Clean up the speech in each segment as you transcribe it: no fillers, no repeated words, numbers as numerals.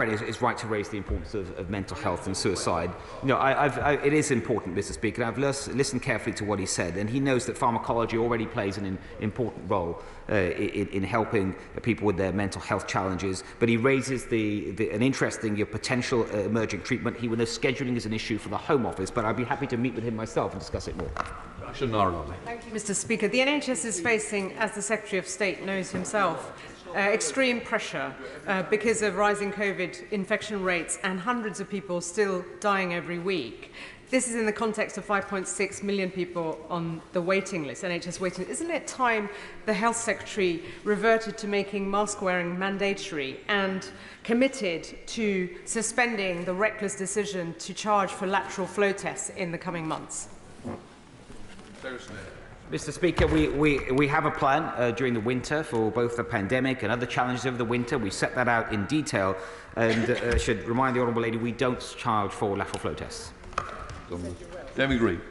Is right to raise the importance of mental health and suicide. You know, it is important, Mr. Speaker. I've listened carefully to what he said, and he knows that pharmacology already plays an important role in helping people with their mental health challenges. But he raises an interesting potential emerging treatment. He knows scheduling is an issue for the Home Office, but I'd be happy to meet with him myself and discuss it more. Thank you, Mr. Speaker. The NHS is facing, as the Secretary of State knows himself, extreme pressure because of rising COVID infection rates and hundreds of people still dying every week. This is in the context of 5.6 million people on the waiting list, NHS waiting list. Isn't it time the Health Secretary reverted to making mask wearing mandatory and committed to suspending the reckless decision to charge for lateral flow tests in the coming months? Mr. Speaker, we have a plan during the winter for both the pandemic and other challenges over the winter. We set that out in detail and should remind the Honourable Lady we don't charge for lateral flow tests. David Green.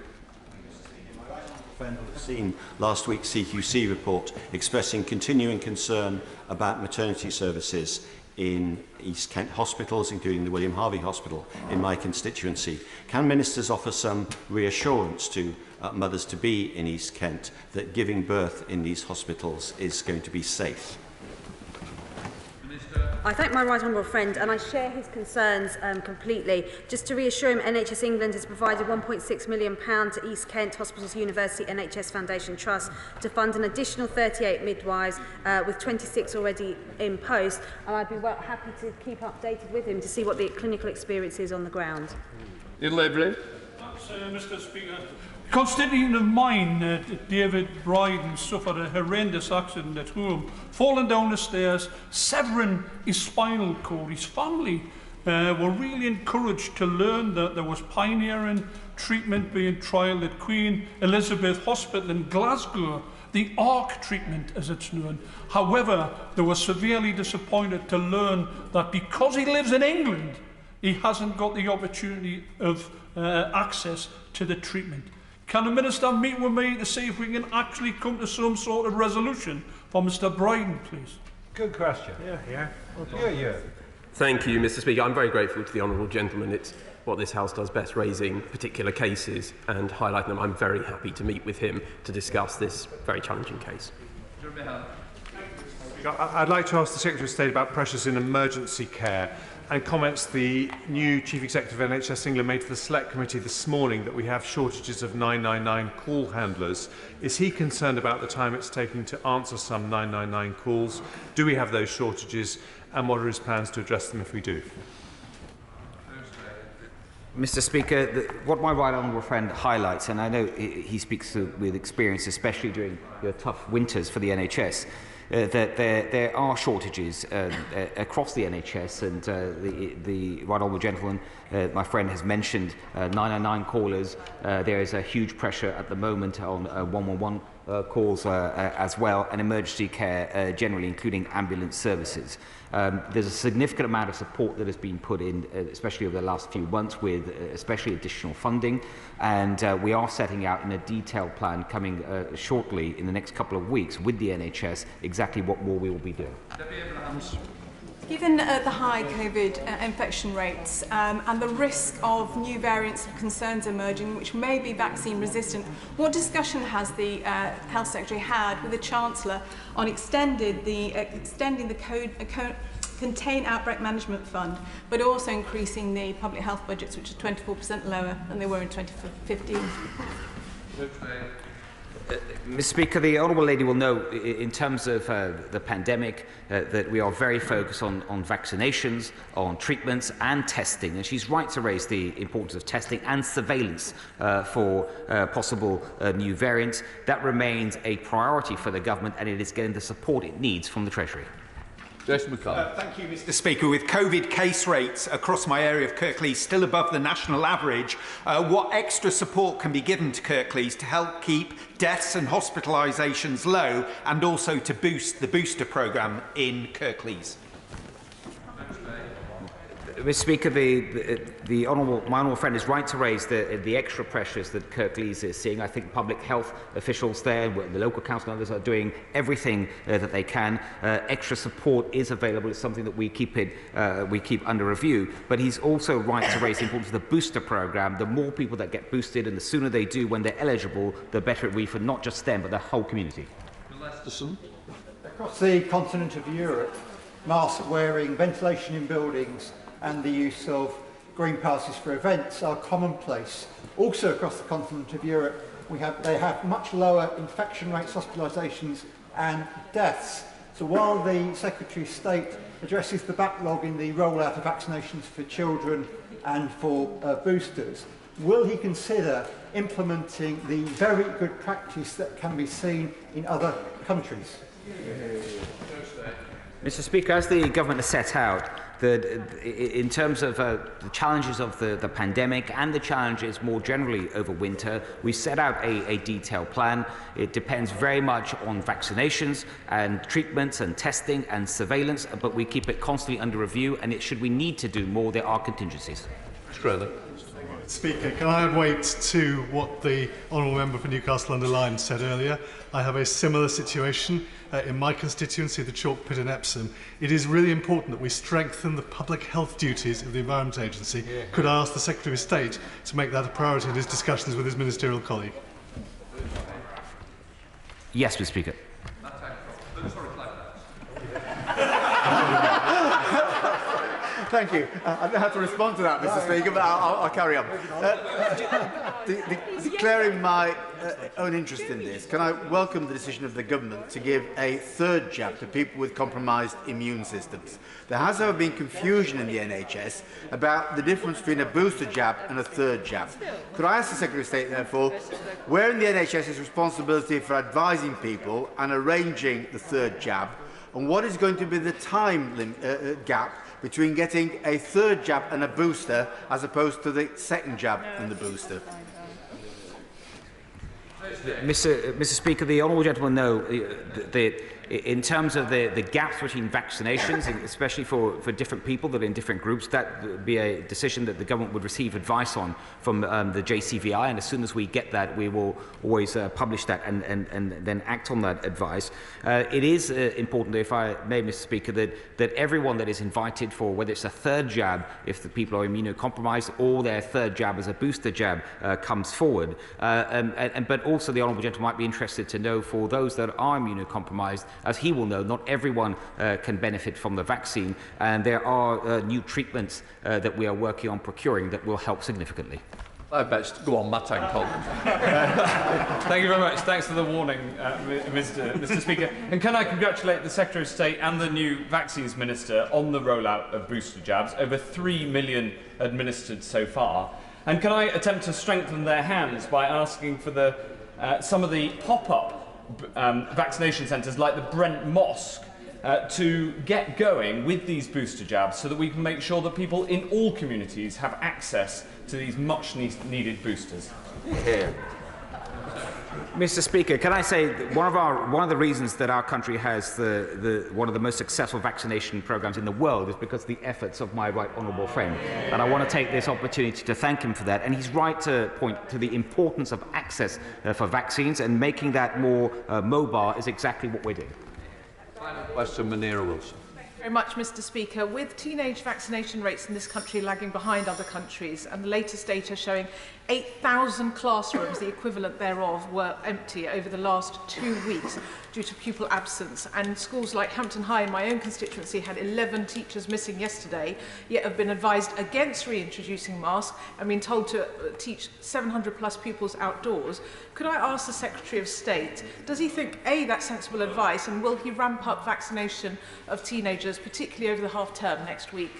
Seen last week's CQC report expressing continuing concern about maternity services in East Kent hospitals, including the William Harvey Hospital in my constituency. Can ministers offer some reassurance to mothers-to-be in East Kent that giving birth in these hospitals is going to be safe? I thank my right honourable friend and I share his concerns completely. Just to reassure him, NHS England has provided £1.6 million to East Kent Hospitals University NHS Foundation Trust to fund an additional 38 midwives with 26 already in post, and I'd be happy to keep updated with him to see what the clinical experience is on the ground. Mr. Speaker. A constituent of mine, David Bryden, suffered a horrendous accident at home, falling down the stairs, severing his spinal cord. His family were really encouraged to learn that there was pioneering treatment being trialled at Queen Elizabeth Hospital in Glasgow, the ARC treatment as it's known. However, they were severely disappointed to learn that because he lives in England, he hasn't got the opportunity of access to the treatment. Can the Minister meet with me to see if we can actually come to some sort of resolution for Mr Bryden, please? Good question. Yeah. Thank you, Mr Speaker. I'm very grateful to the honourable gentleman. It's what this House does best, raising particular cases and highlighting them. I'm very happy to meet with him to discuss this very challenging case. I'd like to ask the Secretary of State about pressures in emergency care and comments the new Chief Executive of NHS England made to the Select Committee this morning that we have shortages of 999 call handlers. Is he concerned about the time it's taking to answer some 999 calls? Do we have those shortages, and what are his plans to address them if we do? Mr Speaker, what my right honourable friend highlights, and I know he speaks with experience, especially during tough winters for the NHS, that there are shortages across the NHS, and the right honourable gentleman, my friend, has mentioned 999 callers. There is a huge pressure at the moment on 111 calls as well, and emergency care generally, including ambulance services. There's a significant amount of support that has been put in, especially over the last few months, with especially additional funding, and we are setting out in a detailed plan coming shortly in the next couple of weeks with the NHS exactly what more we will be doing. Given the high COVID infection rates and the risk of new variants of concerns emerging which may be vaccine resistant, what discussion has the Health Secretary had with the Chancellor on extending the Contain Outbreak Management Fund, but also increasing the public health budgets, which are 24% lower than they were in 2015? Mr Speaker, the Honourable Lady will know in terms of the pandemic that we are very focused on vaccinations, on treatments and testing, and she's right to raise the importance of testing and surveillance for possible new variants. That remains a priority for the government, and it is getting the support it needs from the Treasury. Thank you, Mr Speaker. With COVID case rates across my area of Kirklees still above the national average, what extra support can be given to Kirklees to help keep deaths and hospitalisations low, and also to boost the booster programme in Kirklees? Mr. Speaker, my honourable friend is right to raise the extra pressures that Kirklees is seeing. I think public health officials there, the local council and others are doing everything that they can. Extra support is available. It's something that we keep under review. But he's also right to raise the importance of the booster programme. The more people that get boosted and the sooner they do when they're eligible, the better it will be for not just them but the whole community. Across the continent of Europe, mask wearing, ventilation in buildings and the use of green passes for events are commonplace. Also across the continent of Europe, they have much lower infection rates, hospitalisations and deaths. So while the Secretary of State addresses the backlog in the rollout of vaccinations for children and for boosters, will he consider implementing the very good practice that can be seen in other countries? Mr. Speaker, as the government has set out, in terms of the challenges of the pandemic and the challenges more generally over winter, we set out a detailed plan. It depends very much on vaccinations and treatments and testing and surveillance, but we keep it constantly under review, and should we need to do more, there are contingencies. Speaker, can I add weight to what the Honourable Member for Newcastle under Lyne said earlier? I have a similar situation in my constituency, the Chalk Pit in Epsom. It is really important that we strengthen the public health duties of the Environment Agency. Could I ask the Secretary of State to make that a priority in his discussions with his ministerial colleague? Yes, Mr. Speaker. Thank you. I don't have to respond to that, Mr. Speaker, but I'll carry on. Declaring my own interest in this, can I welcome the decision of the government to give a third jab to people with compromised immune systems? There has, however, been confusion in the NHS about the difference between a booster jab and a third jab. Could I ask the Secretary of State, therefore, where in the NHS is responsibility for advising people and arranging the third jab, and what is going to be the time gap between getting a third jab and a booster as opposed to the second jab and the booster? Mr. Speaker, the honourable gentleman know that in terms of the gaps between vaccinations, especially for different people that are in different groups, that would be a decision that the government would receive advice on from the JCVI, and as soon as we get that, we will always publish that and then act on that advice. It is important, if I may, Mr. Speaker, that everyone that is invited for, whether it's a third jab if the people are immunocompromised or their third jab as a booster jab, comes forward. But also the honourable gentleman might be interested to know, for those that are immunocompromised, as he will know, not everyone can benefit from the vaccine, and there are new treatments that we are working on procuring that will help significantly. I best go on, Matang Colin. Thank you very much. Thanks for the warning, Mr. Speaker. And can I congratulate the Secretary of State and the new Vaccines Minister on the rollout of booster jabs, over 3 million administered so far. And can I attempt to strengthen their hands by asking for some of the pop-up vaccination centres like the Brent Mosque to get going with these booster jabs so that we can make sure that people in all communities have access to these much needed boosters. Yeah. Mr. Speaker, can I say that one of the reasons that our country has one of the most successful vaccination programmes in the world is because of the efforts of my right honourable friend, and I want to take this opportunity to thank him for that. And he's right to point to the importance of access for vaccines, and making that more mobile is exactly what we're doing. Question, Manira Wilson. Very much, Mr. Speaker. With teenage vaccination rates in this country lagging behind other countries, and the latest data showing 8,000 classrooms, the equivalent thereof, were empty over the last 2 weeks due to pupil absence, and schools like Hampton High in my own constituency had 11 teachers missing yesterday, yet have been advised against reintroducing masks and been told to teach 700 plus pupils outdoors. Could I ask the Secretary of State, does he think, A, that's sensible advice, and will he ramp up vaccination of teenagers, particularly over the half term next week?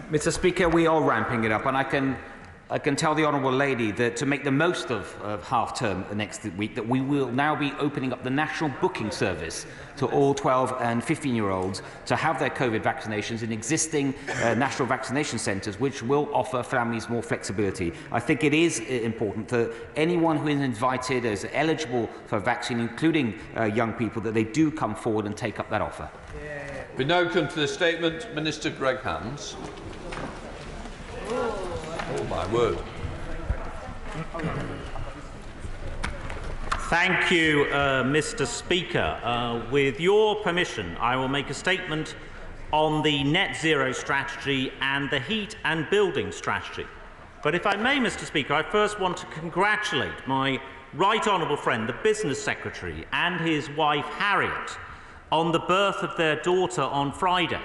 Mr. Speaker, we are ramping it up, and I can tell the honourable lady that to make the most of half term next week, that we will now be opening up the national booking service to all 12 and 15-year-olds to have their COVID vaccinations in existing national vaccination centres, which will offer families more flexibility. I think it is important that anyone who is invited as eligible for vaccine, including young people, that they do come forward and take up that offer. We now come to the statement. Minister Greg Hands. Oh my word. Thank you, Mr. Speaker. With your permission, I will make a statement on the net zero strategy and the heat and building strategy. But if I may, Mr. Speaker, I first want to congratulate my right honourable friend, the Business Secretary, and his wife, Harriet, on the birth of their daughter on Friday.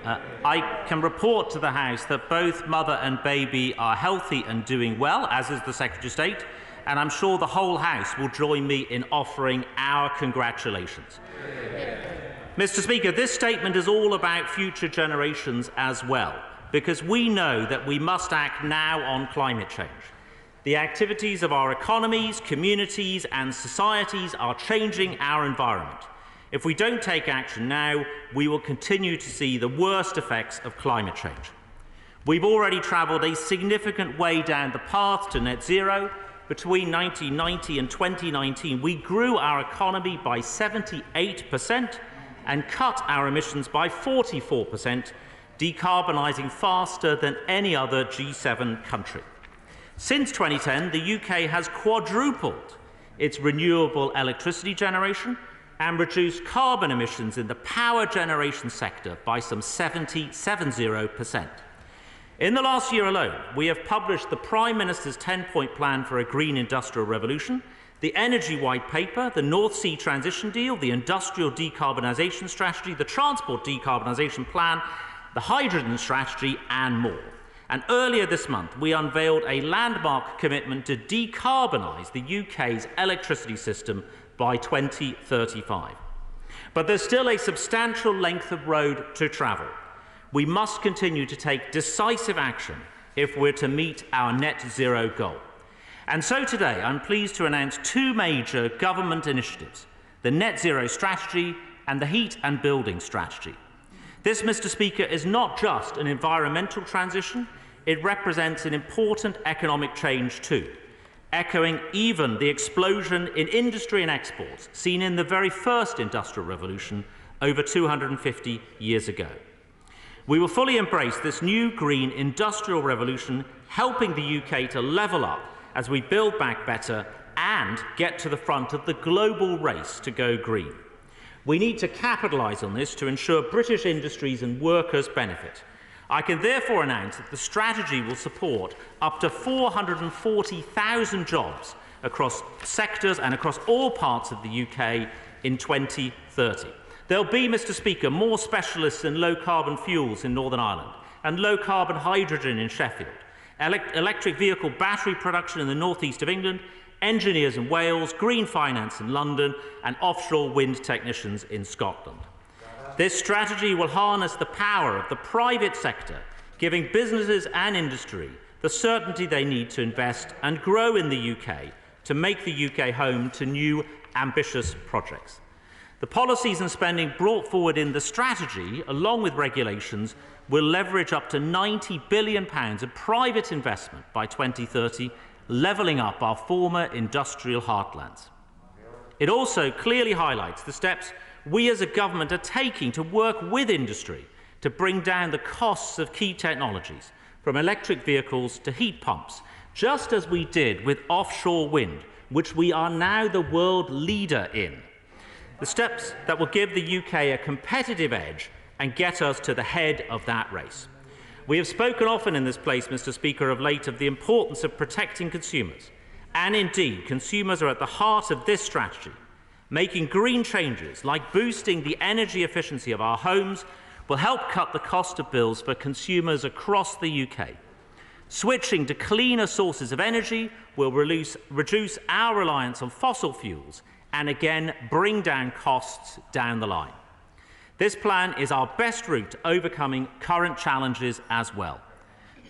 I can report to the House that both mother and baby are healthy and doing well, as is the Secretary of State, and I'm sure the whole House will join me in offering our congratulations. Mr. Speaker, this statement is all about future generations as well, because we know that we must act now on climate change. The activities of our economies, communities and societies are changing our environment. If we don't take action now, we will continue to see the worst effects of climate change. We've already travelled a significant way down the path to net zero. Between 1990 and 2019, we grew our economy by 78% and cut our emissions by 44%, decarbonising faster than any other G7 country. Since 2010, the UK has quadrupled its renewable electricity generation and reduced carbon emissions in the power generation sector by some 70%. In the last year alone, we have published the Prime Minister's 10-point plan for a green industrial revolution, the Energy White Paper, the North Sea Transition Deal, the Industrial Decarbonisation Strategy, the Transport Decarbonisation Plan, the Hydrogen Strategy and more. And earlier this month, we unveiled a landmark commitment to decarbonise the UK's electricity system by 2035. But there's still a substantial length of road to travel. We must continue to take decisive action if we're to meet our net zero goal. And so today, I'm pleased to announce two major government initiatives, the net zero strategy and the heat and building strategy. This, Mr. Speaker, is not just an environmental transition, it represents an important economic change too, echoing even the explosion in industry and exports seen in the very first industrial revolution over 250 years ago. We will fully embrace this new green industrial revolution, helping the UK to level up as we build back better and get to the front of the global race to go green. We need to capitalise on this to ensure British industries and workers benefit. I can therefore announce that the strategy will support up to 440,000 jobs across sectors and across all parts of the UK in 2030. There will be, Mr. Speaker, more specialists in low-carbon fuels in Northern Ireland and low-carbon hydrogen in Sheffield, electric vehicle battery production in the northeast of England, engineers in Wales, green finance in London and offshore wind technicians in Scotland. This strategy will harness the power of the private sector, giving businesses and industry the certainty they need to invest and grow in the UK to make the UK home to new, ambitious projects. The policies and spending brought forward in the strategy, along with regulations, will leverage up to £90 billion of private investment by 2030, levelling up our former industrial heartlands. It also clearly highlights the steps we as a government are taking to work with industry to bring down the costs of key technologies, from electric vehicles to heat pumps, just as we did with offshore wind, which we are now the world leader in. The steps that will give the UK a competitive edge and get us to the head of that race. We have spoken often in this place, Mr. Speaker, of late of the importance of protecting consumers. And indeed, consumers are at the heart of this strategy. Making green changes, like boosting the energy efficiency of our homes, will help cut the cost of bills for consumers across the UK. Switching to cleaner sources of energy will reduce our reliance on fossil fuels and again bring down costs down the line. This plan is our best route to overcoming current challenges as well.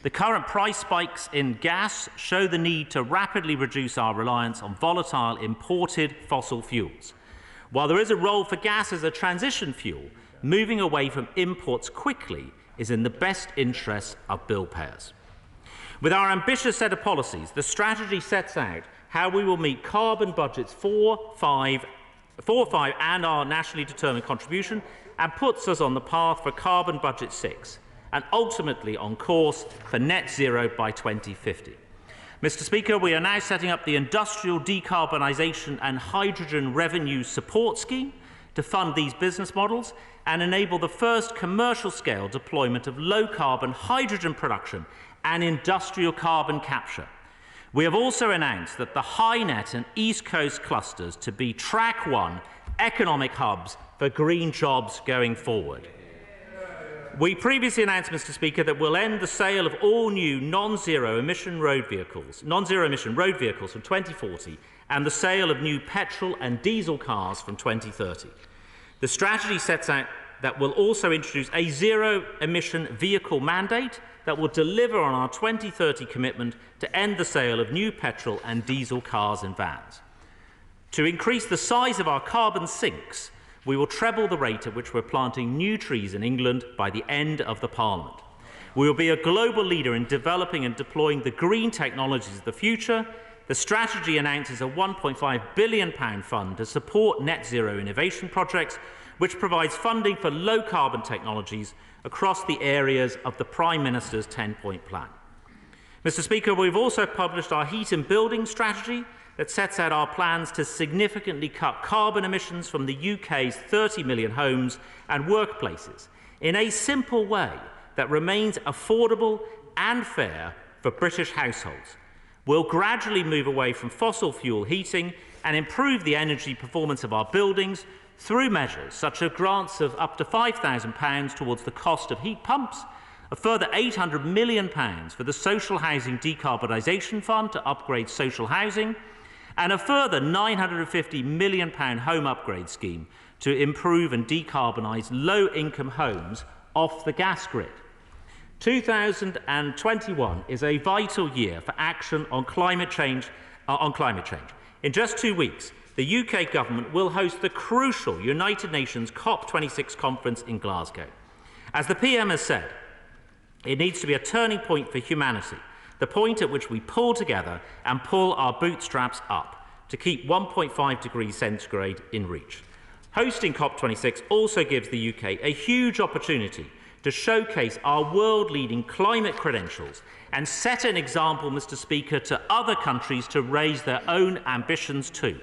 The current price spikes in gas show the need to rapidly reduce our reliance on volatile imported fossil fuels. While there is a role for gas as a transition fuel, moving away from imports quickly is in the best interest of bill payers. With our ambitious set of policies, the strategy sets out how we will meet carbon budgets 4, 5 and our nationally determined contribution and puts us on the path for Carbon Budget 6 and ultimately on course for net zero by 2050. Mr. Speaker, we are now setting up the Industrial Decarbonisation and Hydrogen Revenue Support Scheme to fund these business models and enable the first commercial-scale deployment of low-carbon hydrogen production and industrial carbon capture. We have also announced that the HyNet and East Coast clusters to be Track 1 economic hubs for green jobs going forward. We previously announced, Mr. Speaker, that we'll end the sale of all new non-zero emission road vehicles from 2040 and the sale of new petrol and diesel cars from 2030. The strategy sets out that we'll also introduce a zero-emission vehicle mandate that will deliver on our 2030 commitment to end the sale of new petrol and diesel cars and vans. To increase the size of our carbon sinks, we will treble the rate at which we're planting new trees in England by the end of the Parliament. We will be a global leader in developing and deploying the green technologies of the future. The strategy announces a £1.5 billion fund to support net zero innovation projects, which provides funding for low-carbon technologies across the areas of the Prime Minister's 10-point plan. Mr. Speaker, we've also published our heat and building strategy that sets out our plans to significantly cut carbon emissions from the UK's 30 million homes and workplaces in a simple way that remains affordable and fair for British households. We'll gradually move away from fossil fuel heating and improve the energy performance of our buildings through measures such as grants of up to £5,000 towards the cost of heat pumps, a further £800 million for the Social Housing Decarbonisation Fund to upgrade social housing, and a further £950 million home upgrade scheme to improve and decarbonise low-income homes off the gas grid. 2021 is a vital year for action on climate change. In just 2 weeks, the UK government will host the crucial United Nations COP26 conference in Glasgow. As the PM has said, it needs to be a turning point for humanity, the point at which we pull together and pull our bootstraps up to keep 1.5 degrees centigrade in reach. Hosting COP26 also gives the UK a huge opportunity to showcase our world-leading climate credentials and set an example, Mr. Speaker, to other countries to raise their own ambitions too.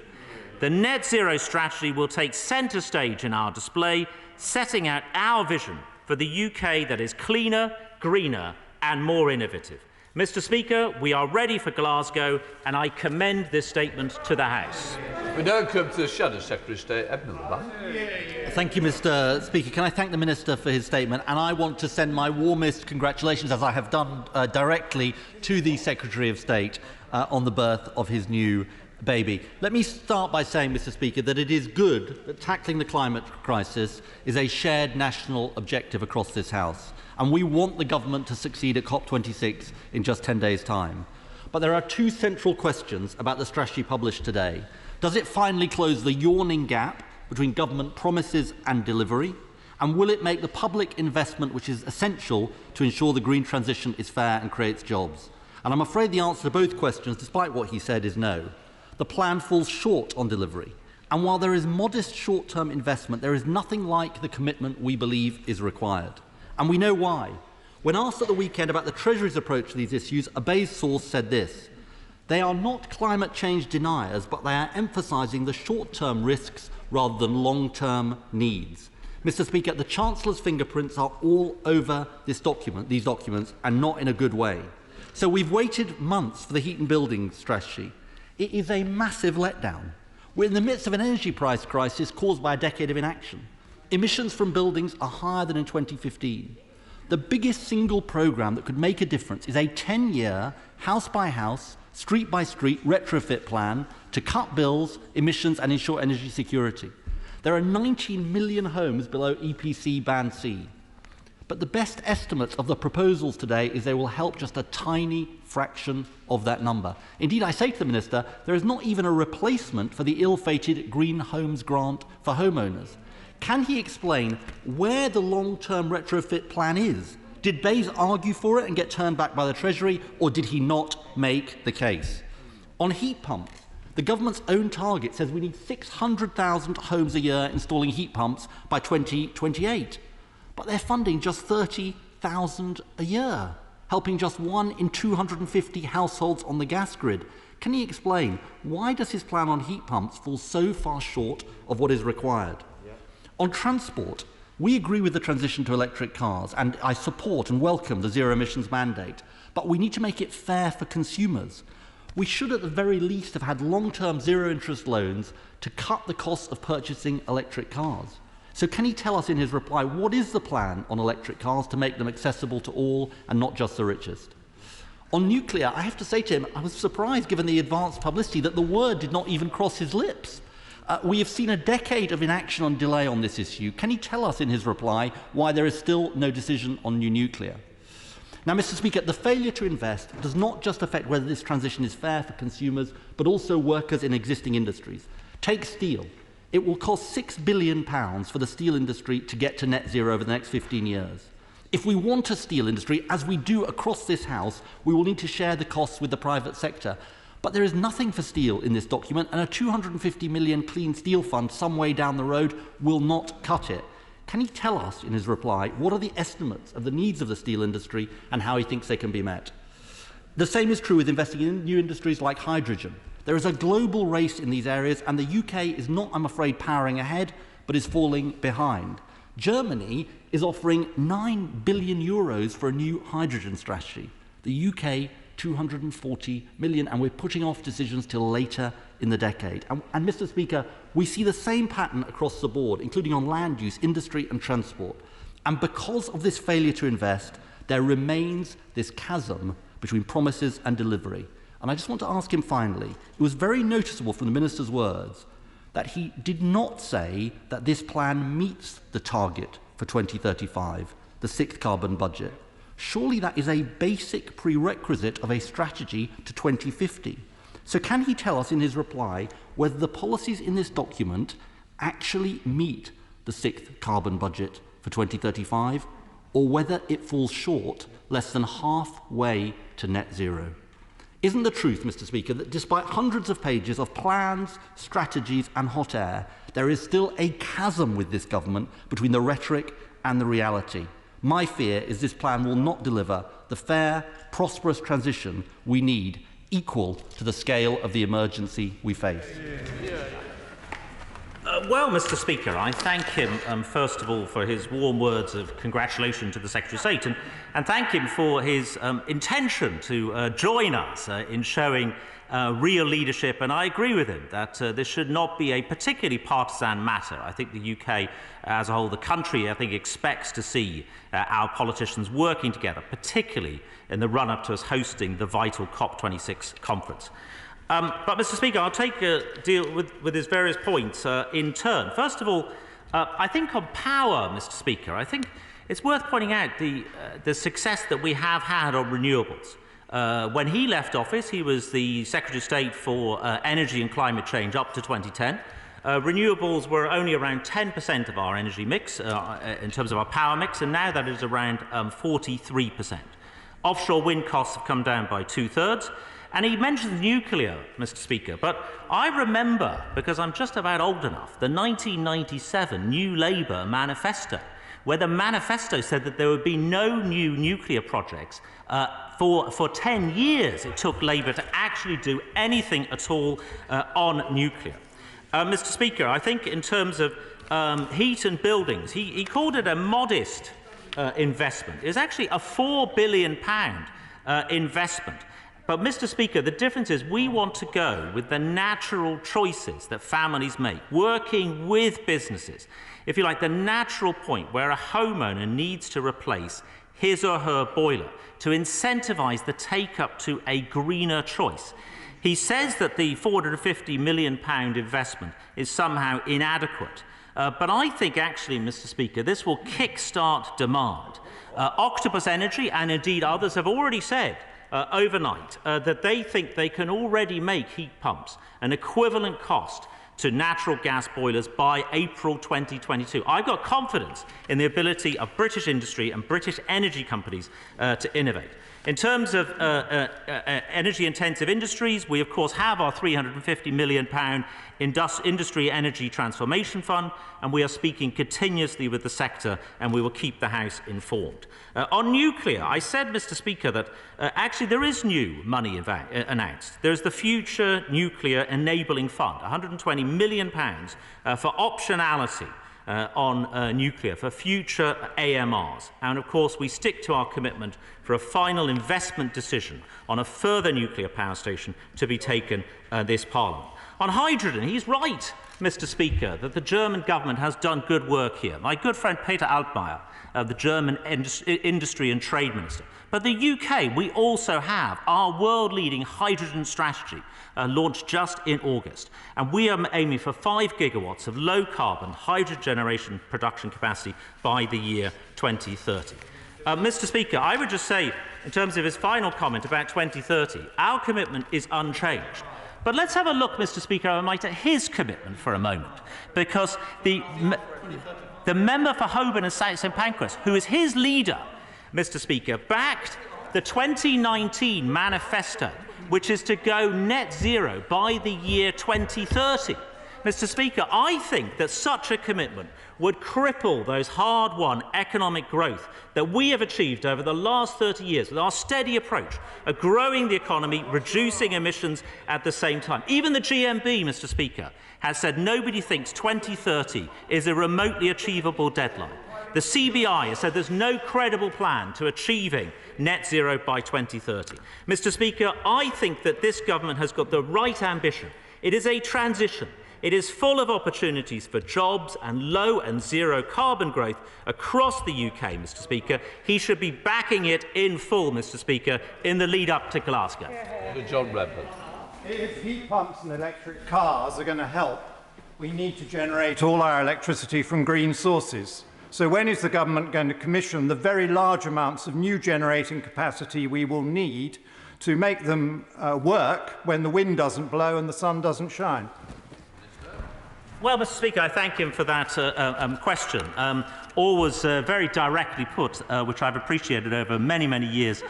The net zero strategy will take centre stage in our display, setting out our vision for the UK that is cleaner, greener and more innovative. Mr. Speaker, we are ready for Glasgow, and I commend this statement to the House. We now come to the Shadow Secretary of State, Edmund Labange. Thank you, Mr. Speaker. Can I thank the Minister for his statement? And I want to send my warmest congratulations, as I have done directly, to the Secretary of State on the birth of his new baby. Let me start by saying, Mr. Speaker, that it is good that tackling the climate crisis is a shared national objective across this House. And we want the government to succeed at COP26 in just 10 days' time. But there are two central questions about the strategy published today. Does it finally close the yawning gap between government promises and delivery? And will it make the public investment which is essential to ensure the green transition is fair and creates jobs? And I'm afraid the answer to both questions, despite what he said, is no. The plan falls short on delivery. And while there is modest short-term investment, there is nothing like the commitment we believe is required. And we know why. When asked at the weekend about the Treasury's approach to these issues, a Bayes source said this: "They are not climate change deniers, but they are emphasising the short-term risks rather than long-term needs." Mr. Speaker, the Chancellor's fingerprints are all over these documents, and not in a good way. So we've waited months for the heat and building strategy. It is a massive letdown. We're in the midst of an energy price crisis caused by a decade of inaction. Emissions from buildings are higher than in 2015. The biggest single programme that could make a difference is a 10-year, house-by-house, street-by-street retrofit plan to cut bills, emissions and ensure energy security. There are 19 million homes below EPC Band C. But the best estimates of the proposals today is they will help just a tiny fraction of that number. Indeed, I say to the Minister, there is not even a replacement for the ill-fated Green Homes Grant for homeowners. Can he explain where the long-term retrofit plan is? Did Bayes argue for it and get turned back by the Treasury, or did he not make the case? On heat pumps, The government's own target says we need 600,000 homes a year installing heat pumps by 2028. But they're funding just 30,000 a year, helping just 1 in 250 households on the gas grid. Can he explain why does his plan on heat pumps fall so far short of what is required? On transport, we agree with the transition to electric cars, and I support and welcome the zero emissions mandate, but we need to make it fair for consumers. We should at the very least have had long-term zero-interest loans to cut the cost of purchasing electric cars. So can he tell us in his reply what is the plan on electric cars to make them accessible to all and not just the richest? On nuclear, I have to say to him, I was surprised given the advanced publicity that the word did not even cross his lips. We have seen a decade of inaction and delay on this issue. Can he tell us in his reply why there is still no decision on new nuclear? Now, Mr. Speaker, the failure to invest does not just affect whether this transition is fair for consumers, but also workers in existing industries. Take steel. It will cost £6 billion for the steel industry to get to net zero over the next 15 years. If we want a steel industry, as we do across this House, we will need to share the costs with the private sector. But there is nothing for steel in this document, and a £250 million clean steel fund some way down the road will not cut it. Can he tell us in his reply what are the estimates of the needs of the steel industry and how he thinks they can be met? The same is true with investing in new industries like hydrogen. There is a global race in these areas, and the UK is not, I'm afraid, powering ahead, but is falling behind. Germany is offering €9 billion for a new hydrogen strategy. The UK, 240 million, and we're putting off decisions till later in the decade. And Mr. Speaker, we see the same pattern across the board, including on land use, industry and transport. And because of this failure to invest, there remains this chasm between promises and delivery. And I just want to ask him finally, it was very noticeable from the Minister's words that he did not say that this plan meets the target for 2035, the 6th carbon budget. Surely that is a basic prerequisite of a strategy to 2050. So can he tell us in his reply whether the policies in this document actually meet the 6th carbon budget for 2035, or whether it falls short less than halfway to net zero? Isn't the truth, Mr. Speaker, that despite hundreds of pages of plans, strategies and hot air, there is still a chasm with this government between the rhetoric and the reality? My fear is this plan will not deliver the fair, prosperous transition we need, equal to the scale of the emergency we face. Well, Mr. Speaker, I thank him, first of all, for his warm words of congratulation to the Secretary of State, and thank him for his intention to join us in showing real leadership. And I agree with him that this should not be a particularly partisan matter. I think the UK as a whole, the country, I think, expects to see our politicians working together, particularly in the run-up to us hosting the vital COP26 conference. But, Mr. Speaker, I'll take deal with his various points in turn. First of all, I think on power, Mr. Speaker, I think it's worth pointing out the success that we have had on renewables. When he left office, he was the Secretary of State for Energy and Climate Change up to 2010. Renewables were only around 10% of our energy mix in terms of our power mix, and now that is around 43%. Offshore wind costs have come down by 2/3. And he mentioned nuclear, Mr. Speaker, but I remember, because I'm just about old enough, the 1997 New Labour manifesto, where the manifesto said that there would be no new nuclear projects for 10 years. It took Labour to actually do anything at all on nuclear. Mr. Speaker, I think in terms of heat and buildings, he called it a modest investment. It was actually a £4 billion investment. But, Mr. Speaker, the difference is we want to go with the natural choices that families make, working with businesses. If you like, the natural point where a homeowner needs to replace his or her boiler to incentivise the take-up to a greener choice. He says that the £450 million investment is somehow inadequate. But I think, actually, Mr. Speaker, this will kick-start demand. Octopus Energy, and indeed others, have already said overnight that they think they can already make heat pumps an equivalent cost to natural gas boilers by April 2022. I've got confidence in the ability of British industry and British energy companies to innovate. In terms of energy-intensive industries, we of course have our £350 million Industry Energy Transformation Fund, and we are speaking continuously with the sector, and we will keep the House informed. On nuclear, I said, Mr. Speaker, that actually there is new money announced. There's the Future Nuclear Enabling Fund, £120 million for optionality on nuclear for future AMRs. And of course, we stick to our commitment for a final investment decision on a further nuclear power station to be taken this Parliament. On hydrogen, he's right, Mr. Speaker, that the German government has done good work here. My good friend Peter Altmaier, the German Industry and Trade Minister. But the UK, we also have our world-leading hydrogen strategy launched just in August. And we are aiming for 5 gigawatts of low-carbon hydrogen generation production capacity by the year 2030. Mr. Speaker, I would just say, in terms of his final comment about 2030, our commitment is unchanged. But let's have a look, Mr. Speaker, I might, at his commitment for a moment, because the member for Holborn and South St Pancras, who is his leader, Mr. Speaker, backed the 2019 manifesto, which is to go net zero by the year 2030. Mr. Speaker, I think that such a commitment would cripple those hard-won economic growth that we have achieved over the last 30 years with our steady approach of growing the economy, reducing emissions at the same time. Even the GMB, Mr. Speaker, has said nobody thinks 2030 is a remotely achievable deadline. The CBI has said there's no credible plan to achieving net zero by 2030. Mr. Speaker, I think that this government has got the right ambition. It is a transition. It is full of opportunities for jobs and low and zero carbon growth across the UK, Mr. Speaker. He should be backing it in full, Mr. Speaker, in the lead-up to Glasgow. John Redford. If heat pumps and electric cars are going to help, we need to generate all our electricity from green sources. So when is the government going to commission the very large amounts of new generating capacity we will need to make them work when the wind doesn't blow and the sun doesn't shine? Well, Mr. Speaker, I thank him for that question. Always very directly put, which I've appreciated over many, many years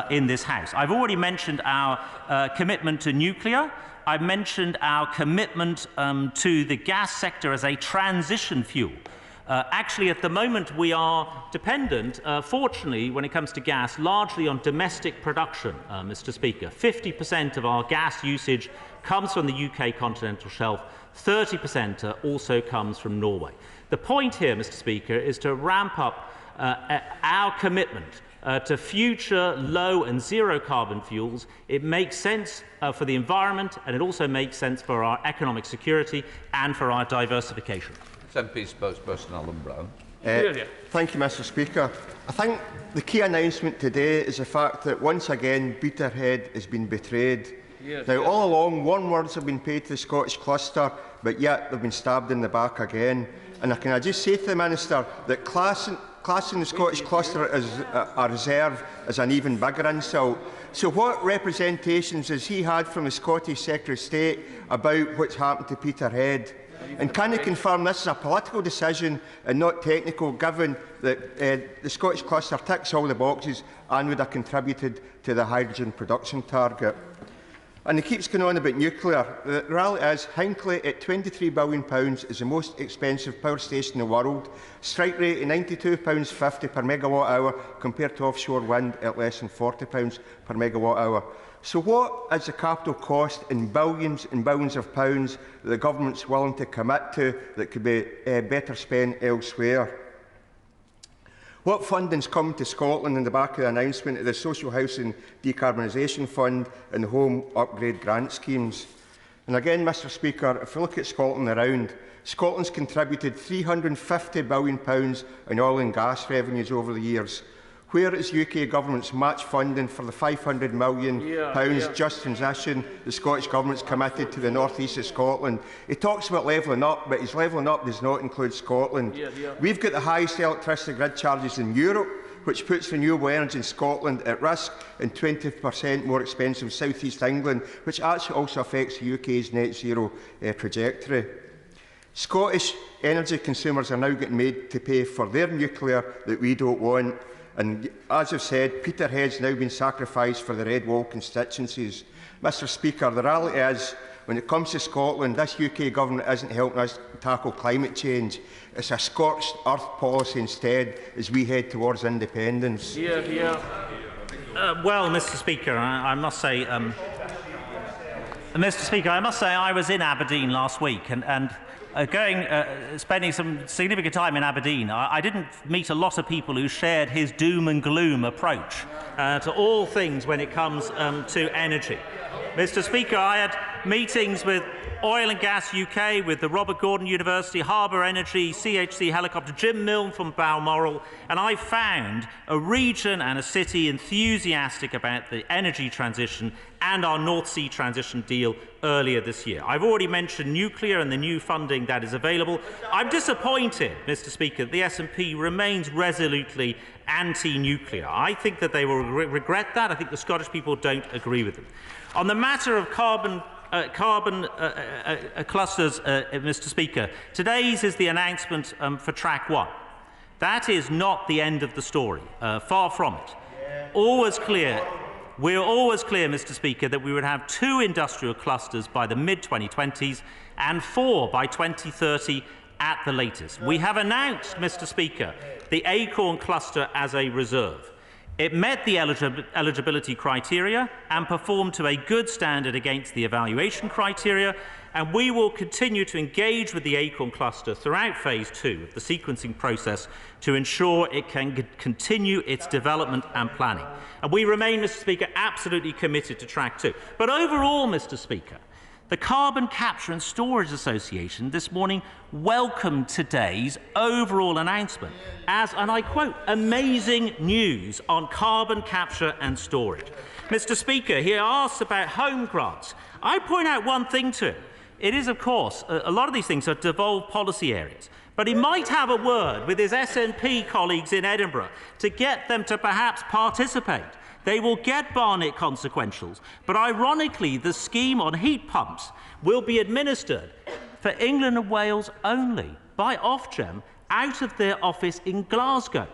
in this House. I've already mentioned our commitment to nuclear. I've mentioned our commitment to the gas sector as a transition fuel. Actually, at the moment, we are dependent, fortunately, when it comes to gas, largely on domestic production, Mr. Speaker. 50% of our gas usage comes from the UK continental shelf. 30% also comes from Norway. The point here, Mr. Speaker, is to ramp up our commitment to future low and zero carbon fuels. It makes sense for the environment, and it also makes sense for our economic security and for our diversification. MP spokesperson Alan Brown. Thank you, Mr. Speaker. I think the key announcement today is the fact that once again Peterhead has been betrayed. Now, all along, warm words have been paid to the Scottish cluster, but yet they've been stabbed in the back again. And can I just say to the Minister that classing the Scottish cluster as a reserve is an even bigger insult. So what representations has he had from the Scottish Secretary of State about what's happened to Peterhead? And can he confirm this is a political decision and not technical, given that the Scottish cluster ticks all the boxes and would have contributed to the hydrogen production target? And he keeps going on about nuclear. The reality is Hinkley at £23 billion is the most expensive power station in the world. Strike rate at £92.50 per megawatt hour compared to offshore wind at less than £40 per megawatt hour. So what is the capital cost in billions and billions of pounds that the government's willing to commit to that could be better spent elsewhere? What funding is coming to Scotland in the back of the announcement of the Social Housing Decarbonisation Fund and the Home Upgrade Grant schemes? And again, Mr. Speaker, if we look at Scotland around, Scotland's contributed £350 billion in oil and gas revenues over the years. Where is UK Government's match funding for the £500 million Just Transition the Scottish Government's committed to the north east of Scotland? He talks about levelling up, but his levelling up does not include Scotland. We've got the highest electricity grid charges in Europe, which puts renewable energy in Scotland at risk, and 20% more expensive south east England, which actually also affects the UK's net zero trajectory. Scottish energy consumers are now getting made to pay for their nuclear that we don't want. And as I've said, Peterhead's now been sacrificed for the Red Wall constituencies. Mr Speaker, the reality is, when it comes to Scotland, this UK government isn't helping us tackle climate change. It's a scorched earth policy instead as we head towards independence. Well, Mr Speaker, I must say, I was in Aberdeen last week and spending some significant time in Aberdeen, I didn't meet a lot of people who shared his doom and gloom approach to all things when it comes to energy. Mr Speaker, I had meetings with Oil and Gas UK, with the Robert Gordon University, Harbour Energy, CHC Helicopter, Jim Milne from Balmoral, and I found a region and a city enthusiastic about the energy transition and our North Sea transition deal earlier this year. I've already mentioned nuclear and the new funding that is available. I'm disappointed, Mr Speaker, that the SNP remains resolutely anti-nuclear. I think that they will regret that. I think the Scottish people don't agree with them. On the matter of carbon clusters, Mr Speaker, today's is the announcement for Track 1. That is not the end of the story. Far from it. We're always clear, Mr Speaker, that we would have 2 industrial clusters by the mid-2020s and 4 by 2030 at the latest. We have announced, Mr Speaker, the Acorn cluster as a reserve. It met the eligibility criteria and performed to a good standard against the evaluation criteria, and we will continue to engage with the Acorn cluster throughout Phase 2 of the sequencing process to ensure it can continue its development and planning. And we remain, Mr Speaker, absolutely committed to Track 2. But overall, Mr Speaker, the Carbon Capture and Storage Association this morning welcomed today's overall announcement as, and I quote, amazing news on carbon capture and storage. Mr Speaker, he asks about home grants. I point out one thing to him. It is, of course, a lot of these things are devolved policy areas, but he might have a word with his SNP colleagues in Edinburgh to get them to perhaps participate. They will get Barnett consequentials, but ironically, the scheme on heat pumps will be administered for England and Wales only by Ofgem out of their office in Glasgow.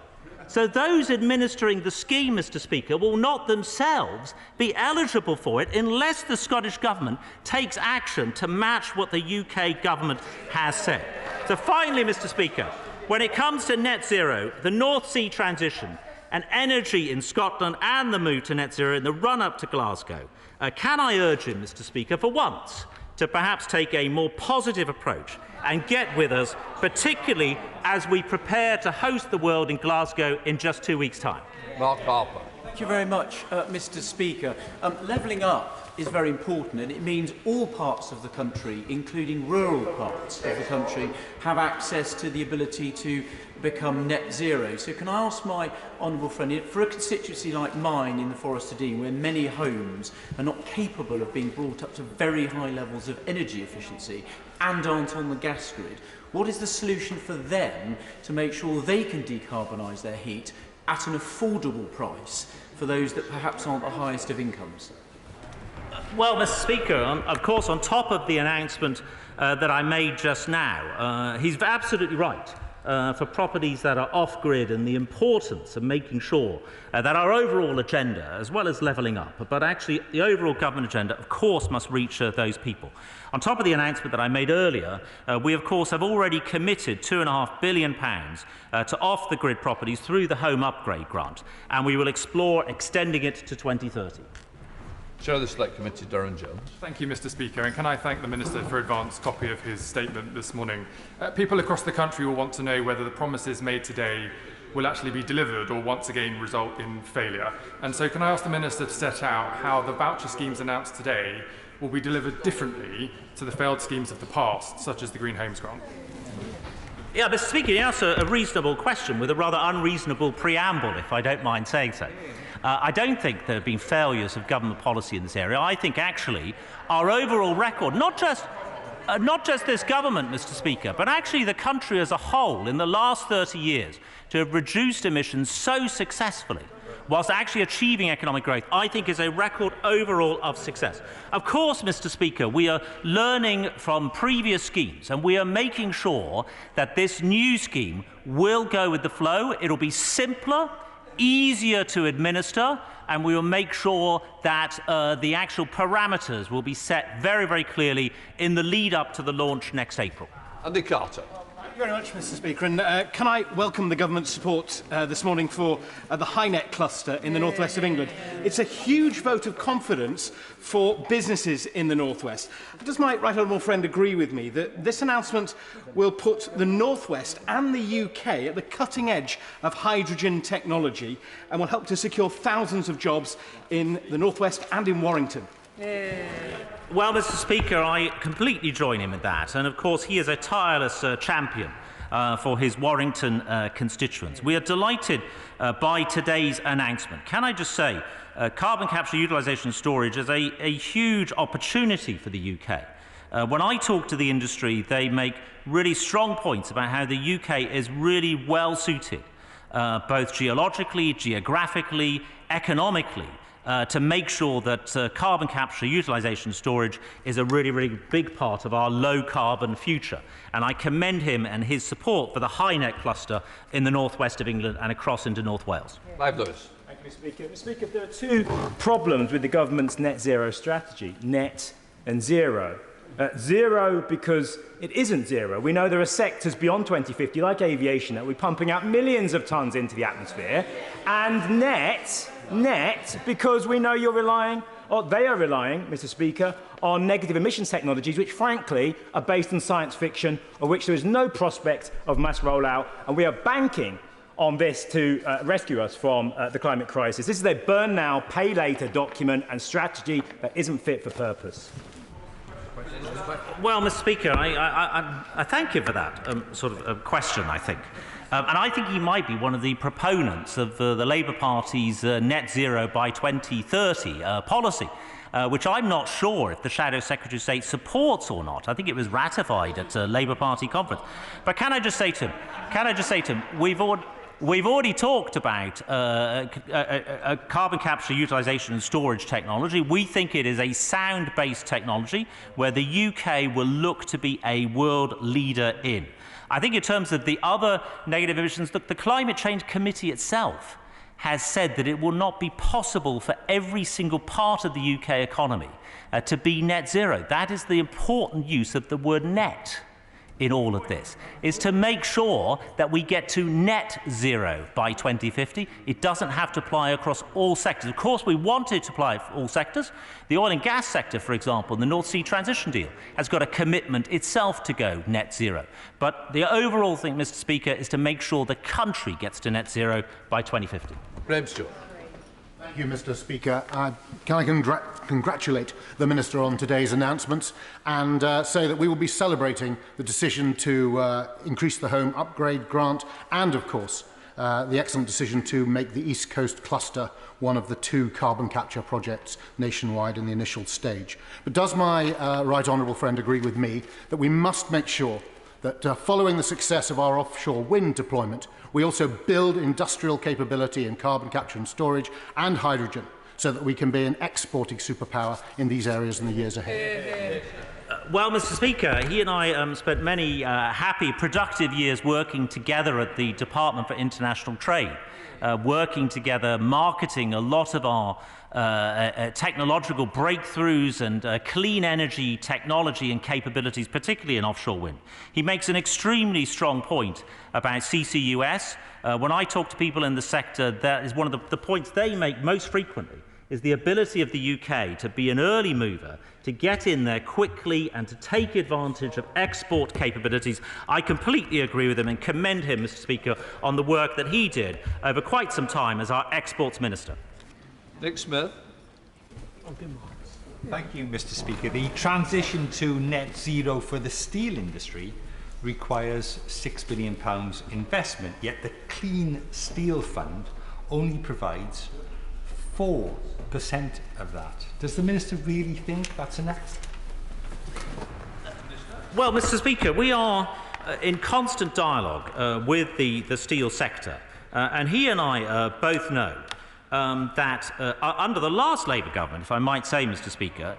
So those administering the scheme, Mr Speaker, will not themselves be eligible for it unless the Scottish Government takes action to match what the UK Government has said. So finally, Mr Speaker, when it comes to net zero, the North Sea transition, and energy in Scotland and the move to net zero in the run-up to Glasgow, can I urge him, Mr Speaker, for once, to perhaps take a more positive approach and get with us, particularly as we prepare to host the world in Glasgow in just 2 weeks' time. Mark Harper. Thank you very much, Mr Speaker. Levelling up is very important, and it means all parts of the country, including rural parts of the country, have access to the ability to become net zero. So can I ask my honourable friend, for a constituency like mine in the Forest of Dean, where many homes are not capable of being brought up to very high levels of energy efficiency and aren't on the gas grid, what is the solution for them to make sure they can decarbonise their heat at an affordable price for those that perhaps aren't the highest of incomes? Well, Mr Speaker, of course, on top of the announcement that I made just now, he's absolutely right. For properties that are off-grid and the importance of making sure that our overall agenda, as well as levelling up, but actually the overall government agenda, of course, must reach those people. On top of the announcement that I made earlier, we, of course, have already committed £2.5 billion to off-the-grid properties through the Home Upgrade Grant, and we will explore extending it to 2030. Chair of the Select Committee, Durham Jones. Thank you, Mr Speaker, and can I thank the Minister for advance copy of his statement this morning. People across the country will want to know whether the promises made today will actually be delivered or once again result in failure. And so can I ask the Minister to set out how the voucher schemes announced today will be delivered differently to the failed schemes of the past, such as the Green Homes Grant? Yeah, Mr Speaker, you asked a reasonable question with a rather unreasonable preamble, if I don't mind saying so. I don't think there have been failures of government policy in this area. I think actually our overall record, not just this government, Mr Speaker, but actually the country as a whole in the last 30 years to have reduced emissions so successfully whilst actually achieving economic growth, I think is a record overall of success. Of course, Mr. Speaker, we are learning from previous schemes, and we are making sure that this new scheme will go with the flow. It will be simpler, easier to administer, and we will make sure that the actual parameters will be set very, very clearly in the lead up to the launch next April. Andy Carter. Thank you very much, Mr. Speaker. And can I welcome the government's support this morning for the HyNet cluster in the northwest of England? It's a huge vote of confidence for businesses in the northwest. Does my right honourable friend agree with me that this announcement will put the northwest and the UK at the cutting edge of hydrogen technology and will help to secure thousands of jobs in the northwest and in Warrington? Well, Mr. Speaker, I completely join him in that. And of course, he is a tireless champion for his Warrington constituents. We are delighted by today's announcement. Can I just say, carbon capture, utilisation and storage is a huge opportunity for the UK. When I talk to the industry, they make really strong points about how the UK is really well suited, both geologically, geographically, economically, to make sure that carbon capture, utilisation and storage is a really, really big part of our low-carbon future. And I commend him and his support for the HyNet cluster in the northwest of England and across into North Wales. Clive Lewis. Thank you, Mr. Speaker. Mr. Speaker, there are two problems with the government's net zero strategy, net and zero. Zero because it isn't zero. We know there are sectors beyond 2050, like aviation, that we're pumping out millions of tonnes into the atmosphere, and net because we know you're relying, or they are relying, Mr. Speaker, on negative emissions technologies, which frankly are based on science fiction, of which there is no prospect of mass rollout, and we are banking on this to rescue us from the climate crisis. This is a burn now, pay later document and strategy that isn't fit for purpose. Well, Mr. Speaker, I thank you for that sort of question, I think. And I think he might be one of the proponents of the Labour Party's net zero by 2030 policy, which I'm not sure if the Shadow Secretary of State supports or not. I think it was ratified at a Labour Party conference. But can I just say to him, we've already talked about carbon capture, utilisation and storage technology. We think it is a sound-based technology where the UK will look to be a world leader in. I think in terms of the other negative emissions, the Climate Change Committee itself has said that it will not be possible for every single part of the UK economy to be net zero. That is the important use of the word net in all of this, is to make sure that we get to net zero by 2050. It doesn't have to apply across all sectors. Of course, we want it to apply for all sectors. The oil and gas sector, for example, the North Sea Transition Deal, has got a commitment itself to go net zero. But the overall thing, Mr. Speaker, is to make sure the country gets to net zero by 2050. Graham Stewart. Thank you, Mr. Speaker. Can I congratulate the Minister on today's announcements and say that we will be celebrating the decision to increase the home upgrade grant and, of course, the excellent decision to make the East Coast Cluster one of the 2 carbon capture projects nationwide in the initial stage. But does my right honourable friend agree with me that we must make sure that following the success of our offshore wind deployment, we also build industrial capability in carbon capture and storage and hydrogen so that we can be an exporting superpower in these areas in the years ahead? Well, Mr. Speaker, he and I spent many happy, productive years working together at the Department for International Trade, working together, marketing a lot of our technological breakthroughs and clean energy technology and capabilities, particularly in offshore wind. He makes an extremely strong point about CCUS. When I talk to people in the sector, that is one of the points they make most frequently, is the ability of the UK to be an early mover, to get in there quickly and to take advantage of export capabilities. I completely agree with him and commend him, Mr. Speaker, on the work that he did over quite some time as our exports minister. Nick Smith. Thank you, Mr. Speaker. The transition to net zero for the steel industry requires £6 billion investment, yet the Clean Steel Fund only provides 4% of that. Does the Minister really think that's enough? Well, Mr. Speaker, we are in constant dialogue with the steel sector, and he and I both know that under the last Labour government, if I might say, Mr. Speaker,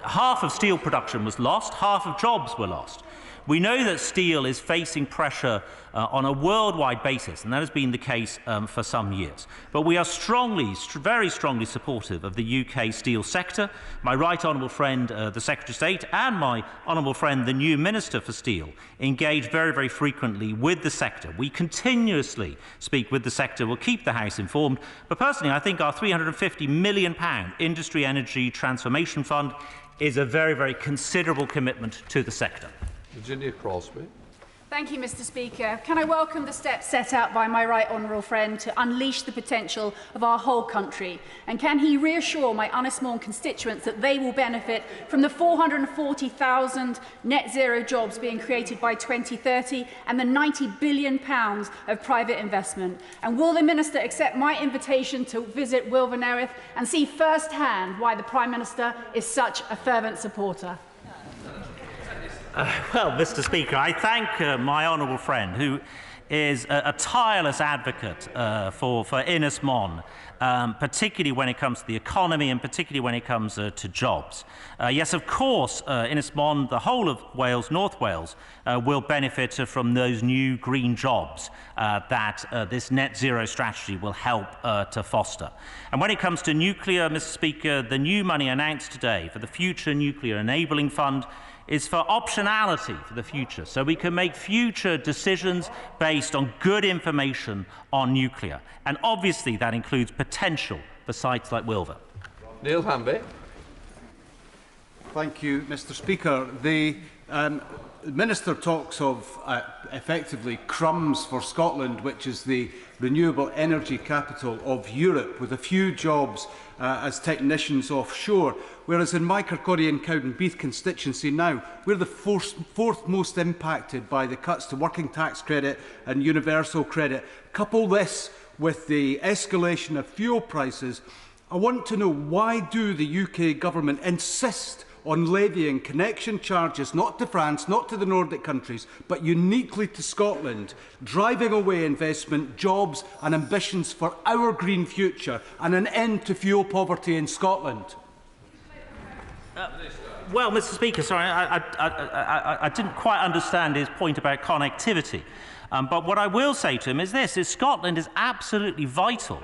half of steel production was lost, half of jobs were lost. We know that steel is facing pressure on a worldwide basis, and that has been the case for some years. But we are very strongly supportive of the UK steel sector. My right honourable friend, the Secretary of State, and my honourable friend, the new Minister for Steel, engage very, very frequently with the sector. We continuously speak with the sector. We'll keep the House informed. But personally, I think our £350 million Industry Energy Transformation Fund is a very, very considerable commitment to the sector. Virginia Crosby. Thank you, Mr. Speaker. Can I welcome the steps set out by my right honourable friend to unleash the potential of our whole country? And can he reassure my Unismore constituents that they will benefit from the 440,000 net zero jobs being created by 2030 and the £90 billion of private investment? And will the Minister accept my invitation to visit Wilvernerith and see firsthand why the Prime Minister is such a fervent supporter? Well, Mr. Speaker, I thank my honourable friend, who is a tireless advocate for Ynys Môn, particularly when it comes to the economy and particularly when it comes to jobs. Yes, of course, Ynys Môn, the whole of Wales, North Wales, will benefit from those new green jobs that this net zero strategy will help to foster. And when it comes to nuclear, Mr. Speaker, the new money announced today for the Future Nuclear Enabling Fund is for optionality for the future, so we can make future decisions based on good information on nuclear. And obviously that includes potential for sites like Wilver. Neil Hamby. Thank you, Mr. Speaker. The Minister talks of effectively crumbs for Scotland, which is the renewable energy capital of Europe, with a few jobs as technicians offshore. Whereas in my Kirkcaldy and Cowdenbeath constituency now, we're the fourth most impacted by the cuts to working tax credit and universal credit. Couple this with the escalation of fuel prices. I want to know, why do the UK government insist on levying connection charges, not to France, not to the Nordic countries, but uniquely to Scotland, driving away investment, jobs and ambitions for our green future and an end to fuel poverty in Scotland? Well, Mr. Speaker, sorry, I didn't quite understand his point about connectivity. But what I will say to him is this, is Scotland is absolutely vital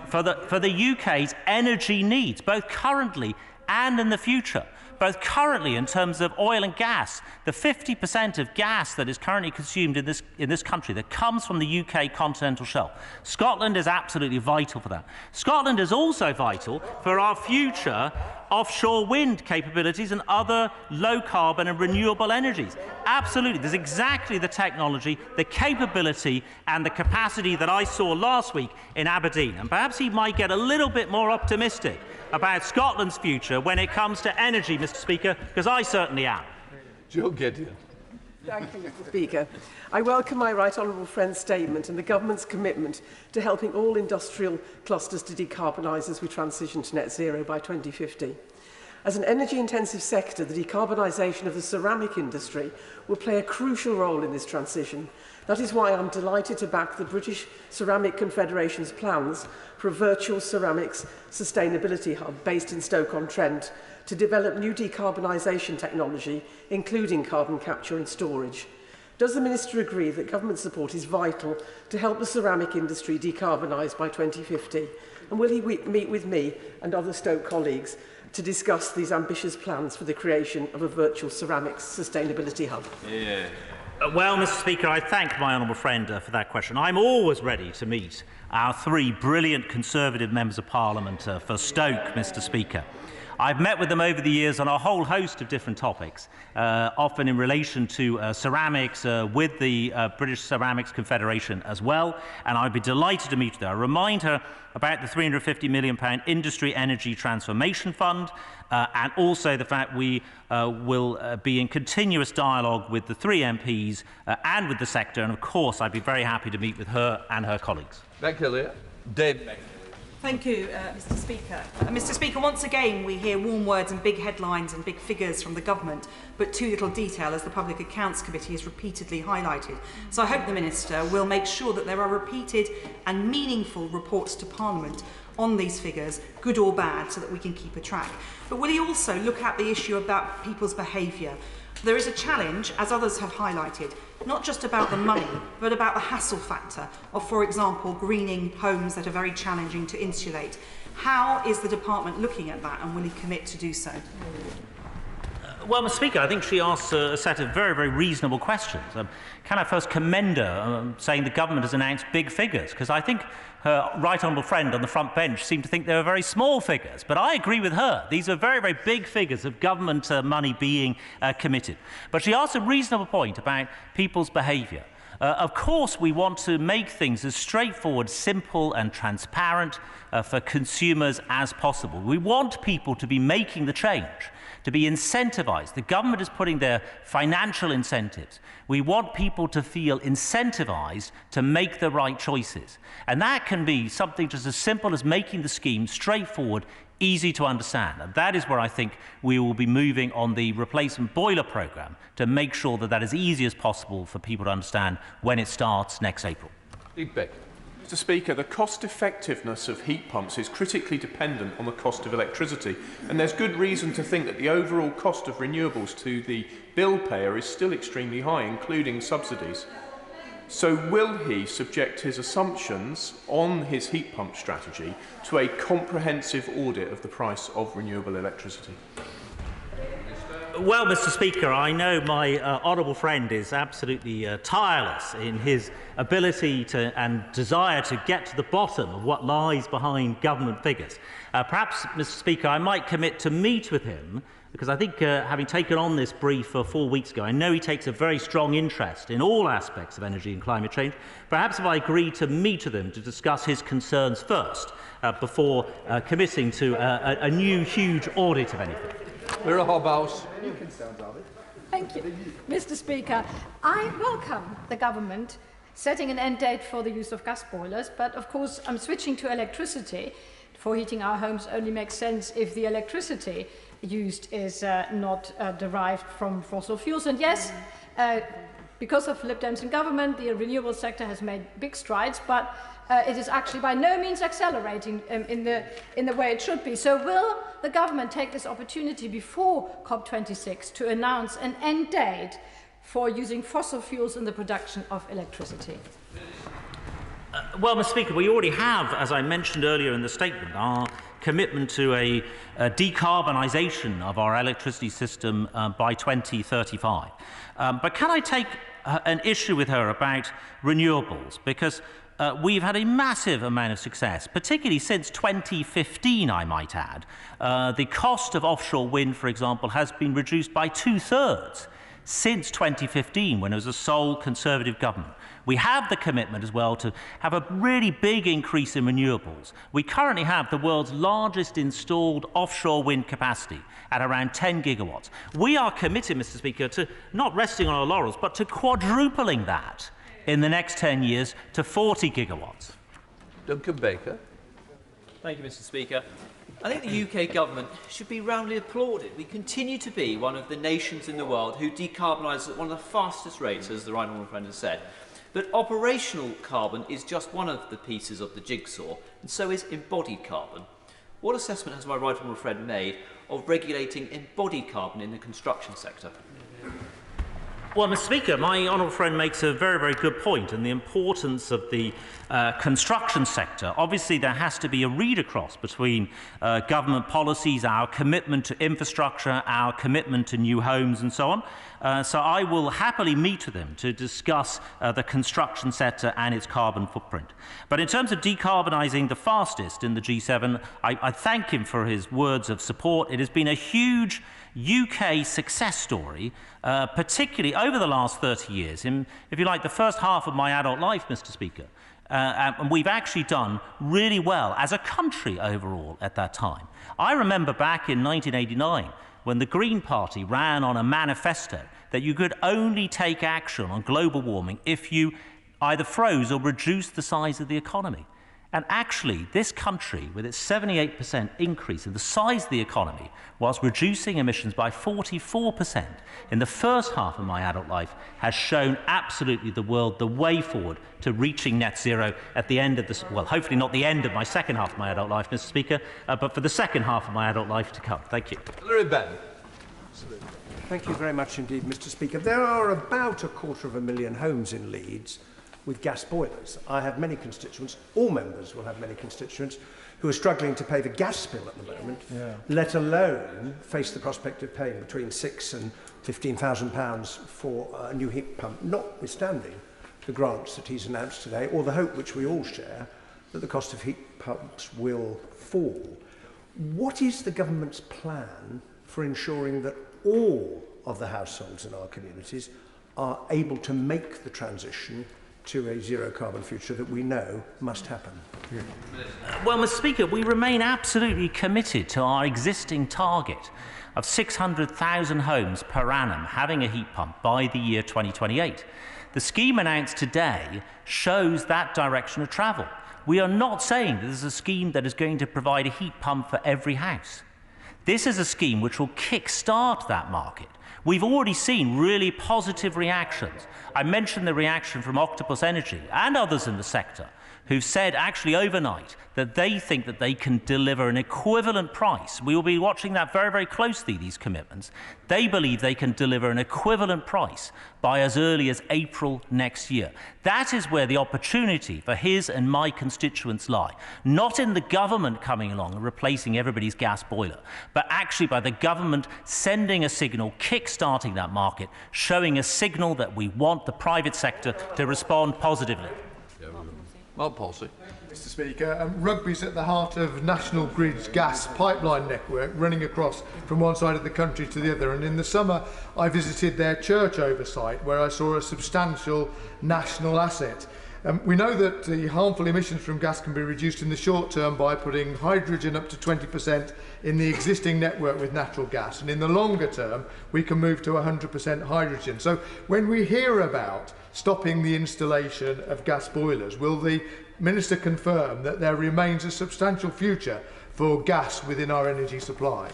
for the UK's energy needs, both currently and in the future. Both currently in terms of oil and gas, the 50% of gas that is currently consumed in this country that comes from the UK continental shelf. Scotland is absolutely vital for that. Scotland is also vital for our future offshore wind capabilities and other low carbon and renewable energies. Absolutely, there's exactly the technology, the capability and the capacity that I saw last week in Aberdeen. And perhaps he might get a little bit more optimistic about Scotland's future when it comes to energy, Mr. Speaker, because I certainly am. Joe Gideon. Thank you, Mr. Speaker. I welcome my right honourable friend's statement and the government's commitment to helping all industrial clusters to decarbonise as we transition to net zero by 2050. As an energy-intensive sector, the decarbonisation of the ceramic industry will play a crucial role in this transition. That is why I'm delighted to back the British Ceramic Confederation's plans for a virtual ceramics sustainability hub based in Stoke-on-Trent to develop new decarbonisation technology, including carbon capture and storage. Does the Minister agree that government support is vital to help the ceramic industry decarbonise by 2050? And will he meet with me and other Stoke colleagues to discuss these ambitious plans for the creation of a virtual ceramics sustainability hub? Yeah. Well, Mr. Speaker, I thank my honourable friend for that question. I'm always ready to meet our three brilliant Conservative members of Parliament for Stoke, Mr. Speaker. I've met with them over the years on a whole host of different topics, often in relation to ceramics, with the British Ceramics Confederation as well, and I'd be delighted to meet with her. I remind her about the £350 million Industry Energy Transformation Fund, and also the fact we will be in continuous dialogue with the three MPs and with the sector, and of course I'd be very happy to meet with her and her colleagues. Thank you, Leah. Dave. Thank you, Mr. Speaker. Mr. Speaker, once again we hear warm words and big headlines and big figures from the government, but too little detail, as the Public Accounts Committee has repeatedly highlighted. So I hope the Minister will make sure that there are repeated and meaningful reports to Parliament on these figures, good or bad, so that we can keep a track? But will he also look at the issue about people's behaviour? There is a challenge, as others have highlighted, not just about the money, but about the hassle factor of, for example, greening homes that are very challenging to insulate. How is the department looking at that, and will he commit to do so? Well, Mr. Speaker, I think she asks a set of very, very reasonable questions. Can I first commend her saying the government has announced big figures? Because I think her right honourable friend on the front bench seemed to think they were very small figures. But I agree with her. These are very, very big figures of government money being committed. But she asked a reasonable point about people's behaviour. Of course, we want to make things as straightforward, simple and transparent for consumers as possible. We want people to be making the change, to be incentivised. The government is putting their financial incentives. We want people to feel incentivised to make the right choices. And that can be something just as simple as making the scheme straightforward, easy to understand. And that is where I think we will be moving on the replacement boiler programme to make sure that that is easy as possible for people to understand when it starts next April. Mr. Speaker, the cost effectiveness of heat pumps is critically dependent on the cost of electricity, and there's good reason to think that the overall cost of renewables to the bill payer is still extremely high, including subsidies. So will he subject his assumptions on his heat pump strategy to a comprehensive audit of the price of renewable electricity? Well, Mr. Speaker, I know my honourable friend is absolutely tireless in his ability to and desire to get to the bottom of what lies behind government figures. Perhaps, Mr. Speaker, I might commit to meet with him, because I think, having taken on this brief 4 weeks ago, I know he takes a very strong interest in all aspects of energy and climate change. Perhaps if I agree to meet with him to discuss his concerns first, before committing to a new huge audit of anything. Thank you, Mr. Speaker. I welcome the government setting an end date for the use of gas boilers, but of course I'm switching to electricity. For heating our homes only makes sense if the electricity used is not derived from fossil fuels. And yes, because of Lib Dems in government, the renewable sector has made big strides, but it is actually by no means accelerating in the way it should be. So will the government take this opportunity before COP26 to announce an end date for using fossil fuels in the production of electricity? Well, Mr. Speaker, we already have, as I mentioned earlier in the statement, our commitment to a decarbonisation of our electricity system by 2035. But can I take an issue with her about renewables? Because we've had a massive amount of success, particularly since 2015, I might add. The cost of offshore wind, for example, has been reduced by 2/3 since 2015, when it was a sole Conservative government. We have the commitment as well to have a really big increase in renewables. We currently have the world's largest installed offshore wind capacity at around 10 gigawatts. We are committed, Mr. Speaker, to not resting on our laurels, but to quadrupling that in the next 10 years to 40 gigawatts. Duncan Baker. Thank you, Mr. Speaker. I think the UK government should be roundly applauded. We continue to be one of the nations in the world who decarbonise at one of the fastest rates, as the right honourable friend has said. But operational carbon is just one of the pieces of the jigsaw, and so is embodied carbon. What assessment has my right honourable friend made of regulating embodied carbon in the construction sector? Well, Mr. Speaker, my honourable friend makes a very, very good point in the importance of the construction sector. Obviously, there has to be a read across between government policies, our commitment to infrastructure, our commitment to new homes and so on. So I will happily meet with him to discuss the construction sector and its carbon footprint. But in terms of decarbonising the fastest in the G7, I thank him for his words of support. It has been a huge UK success story, particularly over the last 30 years. In, if you like, the first half of my adult life, Mr. Speaker. And we've actually done really well as a country overall at that time. I remember back in 1989 when the Green Party ran on a manifesto that you could only take action on global warming if you either froze or reduced the size of the economy. And actually, this country, with its 78% increase in the size of the economy, whilst reducing emissions by 44% in the first half of my adult life, has shown absolutely the world the way forward to reaching net zero at the end of this, well, hopefully not the end of my second half of my adult life, Mr. Speaker, but for the second half of my adult life to come. Thank you. Thank you very much indeed, Mr. Speaker. There are about 250,000 homes in Leeds with gas boilers. I have many constituents, all members will have many constituents, who are struggling to pay the gas bill at the moment, let alone face the prospect of paying between £6,000 and £15,000 for a new heat pump, notwithstanding the grants that he's announced today, or the hope which we all share that the cost of heat pumps will fall. What is the government's plan for ensuring that all of the households in our communities are able to make the transition to a zero-carbon future that we know must happen? Well, Mr. Speaker, we remain absolutely committed to our existing target of 600,000 homes per annum having a heat pump by the year 2028. The scheme announced today shows that direction of travel. We are not saying that this is a scheme that is going to provide a heat pump for every house. This is a scheme which will kick-start that market. We've already seen really positive reactions. I mentioned the reaction from Octopus Energy and others in the sector who've said actually overnight that they think that they can deliver an equivalent price. We will be watching that very, very closely, these commitments. They believe they can deliver an equivalent price by as early as April next year. That is where the opportunity for his and my constituents lie. Not in the government coming along and replacing everybody's gas boiler, but actually by the government sending a signal, kick-starting that market, showing a signal that we want the private sector to respond positively. Mark Palsy. Mr. Speaker, Rugby's at the heart of National Grid's gas pipeline network running across from one side of the country to the other, and in the summer I visited their church oversight where I saw a substantial national asset. We know that the harmful emissions from gas can be reduced in the short term by putting hydrogen up to 20% in the existing network with natural gas, and in the longer term we can move to 100% hydrogen. So when we hear about stopping the installation of gas boilers, will the Minister confirm that there remains a substantial future for gas within our energy supply?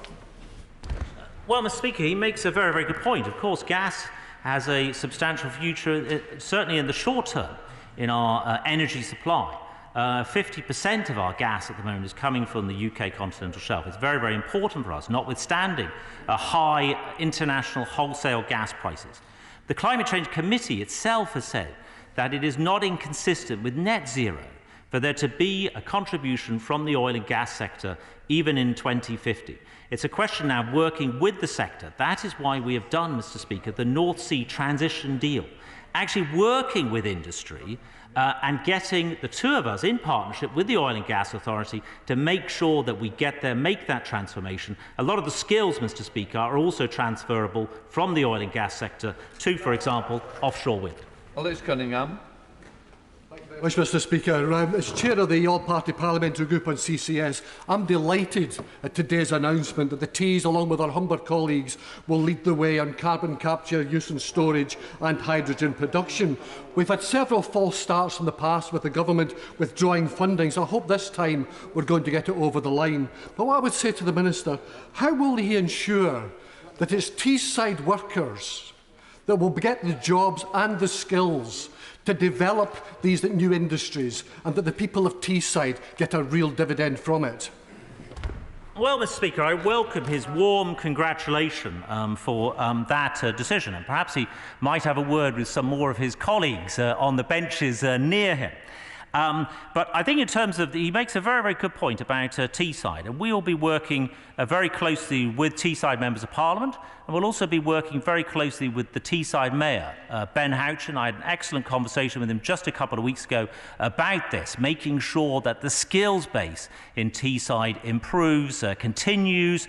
Well, Mr. Speaker, he makes a very, very good point. Of course, gas has a substantial future, certainly in the short term, in our energy supply. 50% of our gas at the moment is coming from the UK continental shelf. It's very, very important for us, notwithstanding high international wholesale gas prices. The Climate Change Committee itself has said that it is not inconsistent with net zero for there to be a contribution from the oil and gas sector even in 2050. It's a question now working with the sector. That is why we have done, Mr. Speaker, the North Sea transition deal, actually working with industry and getting the two of us in partnership with the Oil and Gas Authority to make sure that we get there, make that transformation. A lot of the skills, Mr. Speaker, are also transferable from the oil and gas sector to, for example, offshore wind. Alex Cunningham. Wish, Mr. Speaker. As Chair of the All-Party Parliamentary Group on CCS, I'm delighted at today's announcement that the Tees, along with our Humber colleagues, will lead the way on carbon capture, use and storage and hydrogen production. We've had several false starts in the past with the government withdrawing funding, so I hope this time we're going to get it over the line. But what I would say to the Minister, how will he ensure that it's Teesside workers that will get the jobs and the skills to develop these new industries, and that the people of Teesside get a real dividend from it? Well, Mr. Speaker, I welcome his warm congratulation for that decision, and perhaps he might have a word with some more of his colleagues on the benches near him. But I think in terms of, he makes a very, very good point about Teesside, and we will be working very closely with Teesside members of Parliament, and we'll also be working very closely with the Teesside Mayor, Ben Houchin. I had an excellent conversation with him just a couple of weeks ago about this, making sure that the skills base in Teesside improves, continues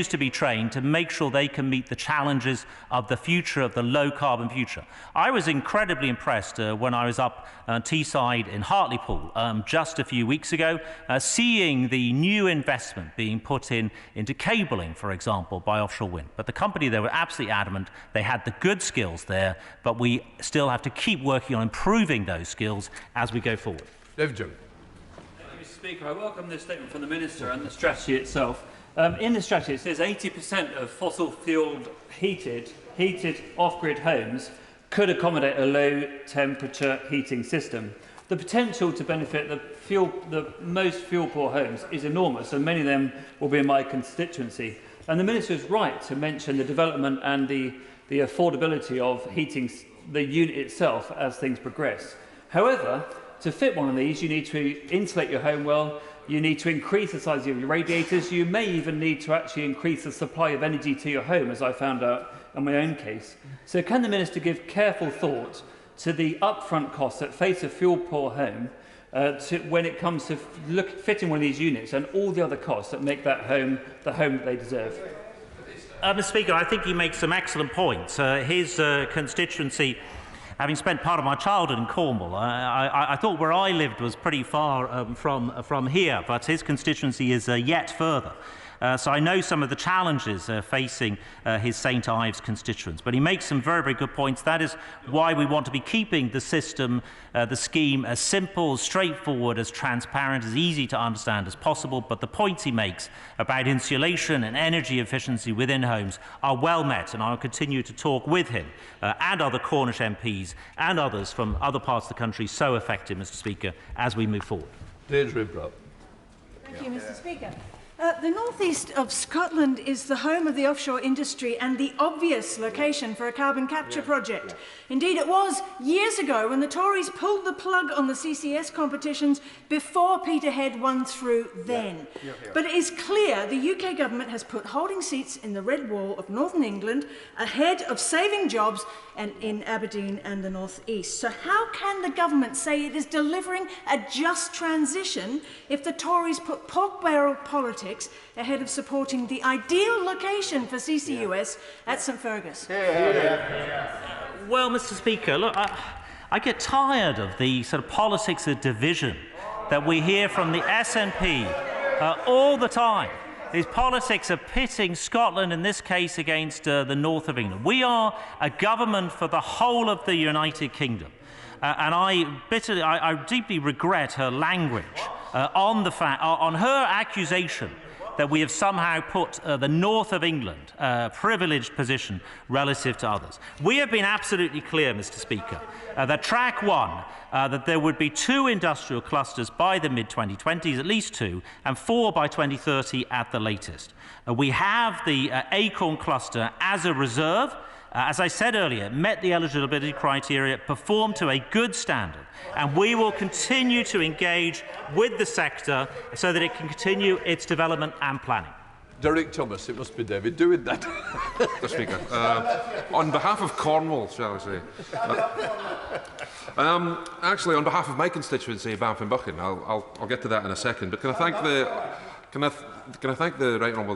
to be trained to make sure they can meet the challenges of the future, of the low-carbon future. I was incredibly impressed when I was up Teesside in Hartlepool just a few weeks ago, seeing the new investment being put into cabling, for example, by offshore wind. But the company, they were absolutely adamant they had the good skills there, but we still have to keep working on improving those skills as we go forward. David Jones. Speaker, I welcome this statement from the Minister and the strategy itself. In the strategy, it says 80% of fossil-fuelled heated off-grid homes could accommodate a low-temperature heating system. The potential to benefit the most fuel-poor homes is enormous, and many of them will be in my constituency. And the Minister is right to mention the development and the affordability of heating the unit itself as things progress. However, to fit one of these, you need to insulate your home well, you need to increase the size of your radiators, you may even need to actually increase the supply of energy to your home, as I found out in my own case. So can the Minister give careful thought to the upfront costs that face a fuel-poor home when it comes to fitting one of these units and all the other costs that make that home the home that they deserve? Mr. Speaker, I think he makes some excellent points. His constituency, having spent part of my childhood in Cornwall, I thought where I lived was pretty far from here, but his constituency is yet further. So I know some of the challenges facing his St Ives constituents, but he makes some very, very good points. That is why we want to be keeping the system, the scheme, as simple, as straightforward, as transparent, as easy to understand as possible. But the points he makes about insulation and energy efficiency within homes are well met, and I'll continue to talk with him and other Cornish MPs and others from other parts of the country so affected, Mr. Speaker, as we move forward. Thank you, Mr. Speaker. The northeast of Scotland is the home of the offshore industry and the obvious location for a carbon capture project. Indeed, it was years ago when the Tories pulled the plug on the CCS competitions before Peterhead won through then. But it is clear the UK government has put holding seats in the red wall of northern England ahead of saving jobs and in Aberdeen and the northeast. So how can the government say it is delivering a just transition if the Tories put pork barrel politics ahead of supporting the ideal location for CCUS at St Fergus? Well, Mr. Speaker, look, I get tired of the sort of politics of division that we hear from the SNP all the time. These politics of pitting Scotland, in this case, against the north of England. We are a government for the whole of the United Kingdom. And I deeply regret her language on her accusation that we have somehow put the north of England privileged position relative to others. We have been absolutely clear, Mr. Speaker, that track one, that there would be 2 industrial clusters by the mid-2020s, at least 2, and 4 by 2030 at the latest. We have the Acorn cluster as a reserve. As I said earlier, met the eligibility criteria, performed to a good standard, and we will continue to engage with the sector so that it can continue its development and planning. Derek Thomas, it must be David doing that. Mr. Speaker, on behalf of Cornwall, shall I say, actually on behalf of my constituency, Banff and Buchan, I'll get to that in a second, but can I thank the right honourable,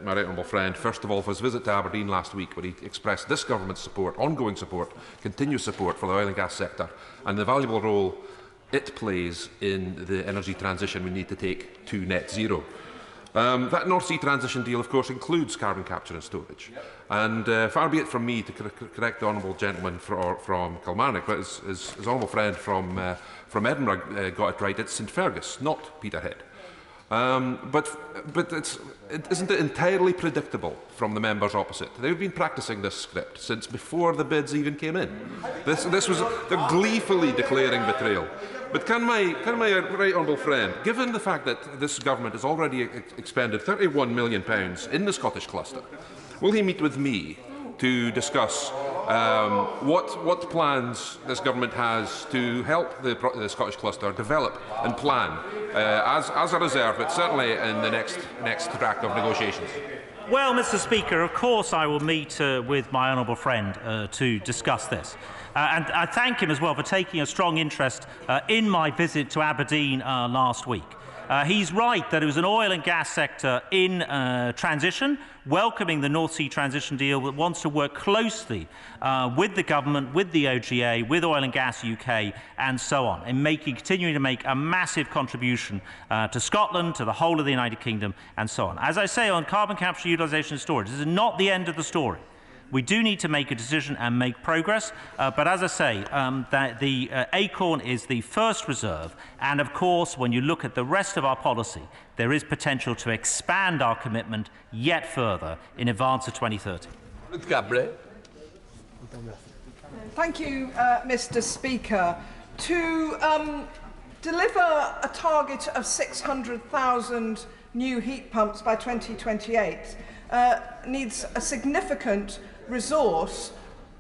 my right honourable friend, first of all, for his visit to Aberdeen last week, where he expressed this government's support, ongoing support, continuous support for the oil and gas sector, and the valuable role it plays in the energy transition we need to take to net zero. That North Sea transition deal, of course, includes carbon capture and storage. And far be it from me to correct the honourable gentleman from Kilmarnock, but his honourable friend from Edinburgh got it right. It's St Fergus, not Peterhead. But isn't it entirely predictable from the members opposite? They've been practising this script since before the bids even came in. They're gleefully declaring betrayal. But can my right honourable friend, given the fact that this government has already expended £31 million in the Scottish cluster, will he meet with me to discuss what plans this government has to help the Scottish cluster develop and plan as a reserve, but certainly in the next track of negotiations? Well, Mr. Speaker, of course I will meet with my honourable friend to discuss this. And I thank him as well for taking a strong interest in my visit to Aberdeen last week. He's right that it was an oil and gas sector in transition, welcoming the North Sea transition deal, that wants to work closely with the government, with the OGA, with Oil and Gas UK, and so on, in continuing to make a massive contribution to Scotland, to the whole of the United Kingdom, and so on. As I say, on carbon capture, utilisation and storage, this is not the end of the story. We do need to make a decision and make progress, but as I say, that the acorn is the first reserve, and of course, when you look at the rest of our policy, there is potential to expand our commitment yet further in advance of 2030. Thank you, Mr. Speaker. To deliver a target of 600,000 new heat pumps by 2028 needs a significant resource.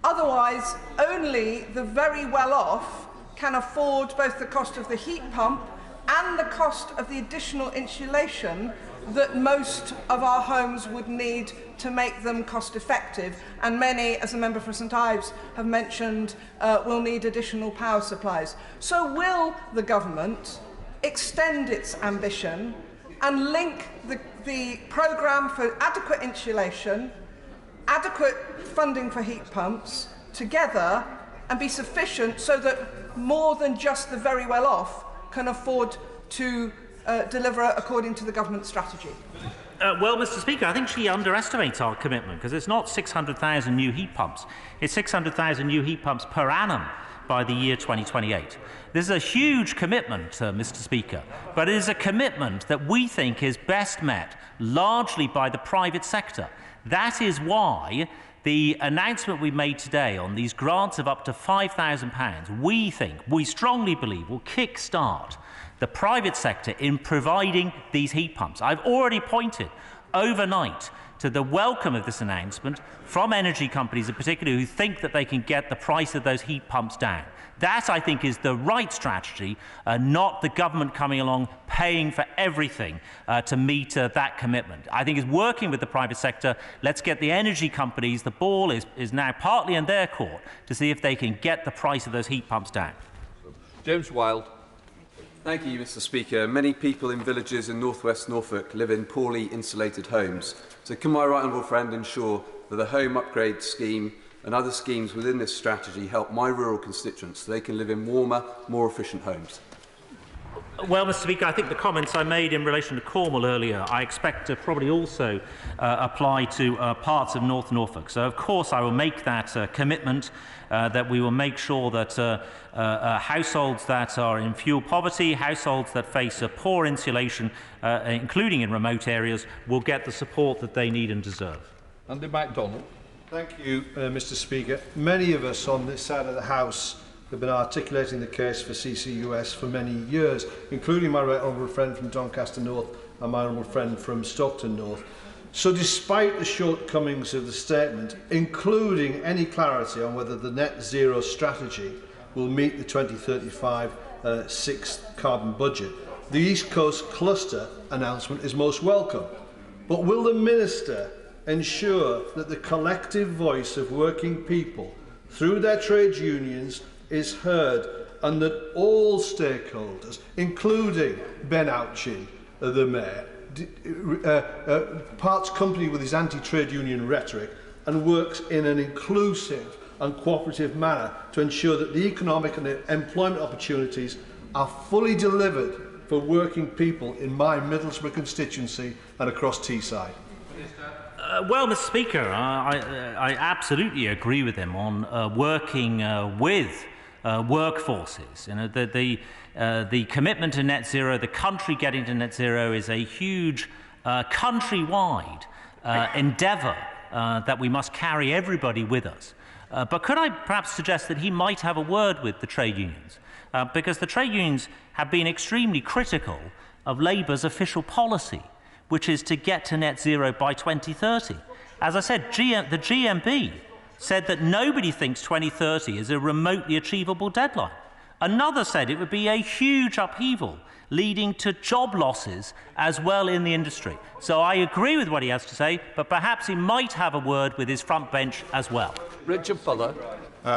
Otherwise, only the very well-off can afford both the cost of the heat pump and the cost of the additional insulation that most of our homes would need to make them cost-effective. And many, as the member for St Ives have mentioned, will need additional power supplies. So will the government extend its ambition and link the programme for adequate insulation, adequate funding for heat pumps together and be sufficient so that more than just the very well-off can afford to deliver according to the government strategy? Well, Mr. Speaker, I think she underestimates our commitment, because it's not 600,000 new heat pumps. It's 600,000 new heat pumps per annum by the year 2028. This is a huge commitment, Mr. Speaker, but it is a commitment that we think is best met largely by the private sector. That is why the announcement we made today on these grants of up to £5,000, we strongly believe, will kick-start the private sector in providing these heat pumps. I've already pointed overnight to the welcome of this announcement from energy companies in particular who think that they can get the price of those heat pumps down. That, I think, is the right strategy, not the government coming along paying for everything to meet that commitment. I think it's working with the private sector. Let's get the energy companies, the ball is now partly in their court to see if they can get the price of those heat pumps down. James Wilde. Thank you, Mr. Speaker. Many people in villages in northwest Norfolk live in poorly insulated homes. So can my right honourable friend ensure that the home upgrade scheme and other schemes within this strategy help my rural constituents so they can live in warmer, more efficient homes? Well, Mr. Speaker, I think the comments I made in relation to Cornwall earlier, I expect to probably also apply to parts of North Norfolk. So, of course, I will make that commitment that we will make sure that households that are in fuel poverty, households that face poor insulation, including in remote areas, will get the support that they need and deserve. Andy MacDonald. Thank you, Mr. Speaker. Many of us on this side of the House have been articulating the case for CCUS for many years, including my right honourable friend from Doncaster North and my honourable friend from Stockton North. So despite the shortcomings of the statement, including any clarity on whether the net zero strategy will meet the 2035 sixth carbon budget, the East Coast Cluster announcement is most welcome. But will the Minister ensure that the collective voice of working people through their trade unions is heard and that all stakeholders, including Ben Ouchin, the Mayor, parts company with his anti-trade union rhetoric and works in an inclusive and cooperative manner to ensure that the economic and employment opportunities are fully delivered for working people in my Middlesbrough constituency and across Teesside? Well, Mr. Speaker, I absolutely agree with him on working with workforces. You know, the commitment to net zero, the country getting to net zero, is a huge countrywide endeavour that we must carry everybody with us. But could I perhaps suggest that he might have a word with the trade unions? Because the trade unions have been extremely critical of Labour's official policy, which is to get to net zero by 2030. As I said, the GMB said that nobody thinks 2030 is a remotely achievable deadline. Another said it would be a huge upheaval, leading to job losses as well in the industry. So I agree with what he has to say, but perhaps he might have a word with his front bench as well. Richard Fuller.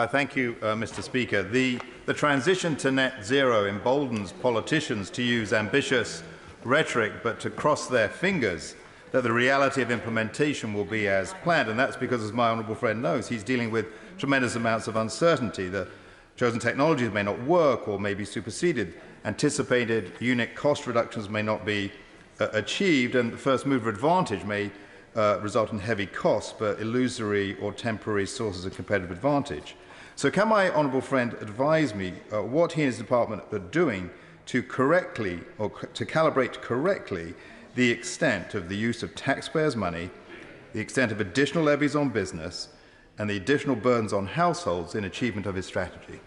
Thank you, Mr. Speaker. The transition to net zero emboldens politicians to use ambitious rhetoric, but to cross their fingers that the reality of implementation will be as planned. And that's because, as my honourable friend knows, he's dealing with tremendous amounts of uncertainty. The chosen technologies may not work or may be superseded. Anticipated unit cost reductions may not be achieved, and the first mover advantage may result in heavy costs, but illusory or temporary sources of competitive advantage. So can my honourable friend advise me what he and his department are doing to correctly, or to calibrate correctly, the extent of the use of taxpayers' money, the extent of additional levies on business, and the additional burdens on households in achievement of his strategy?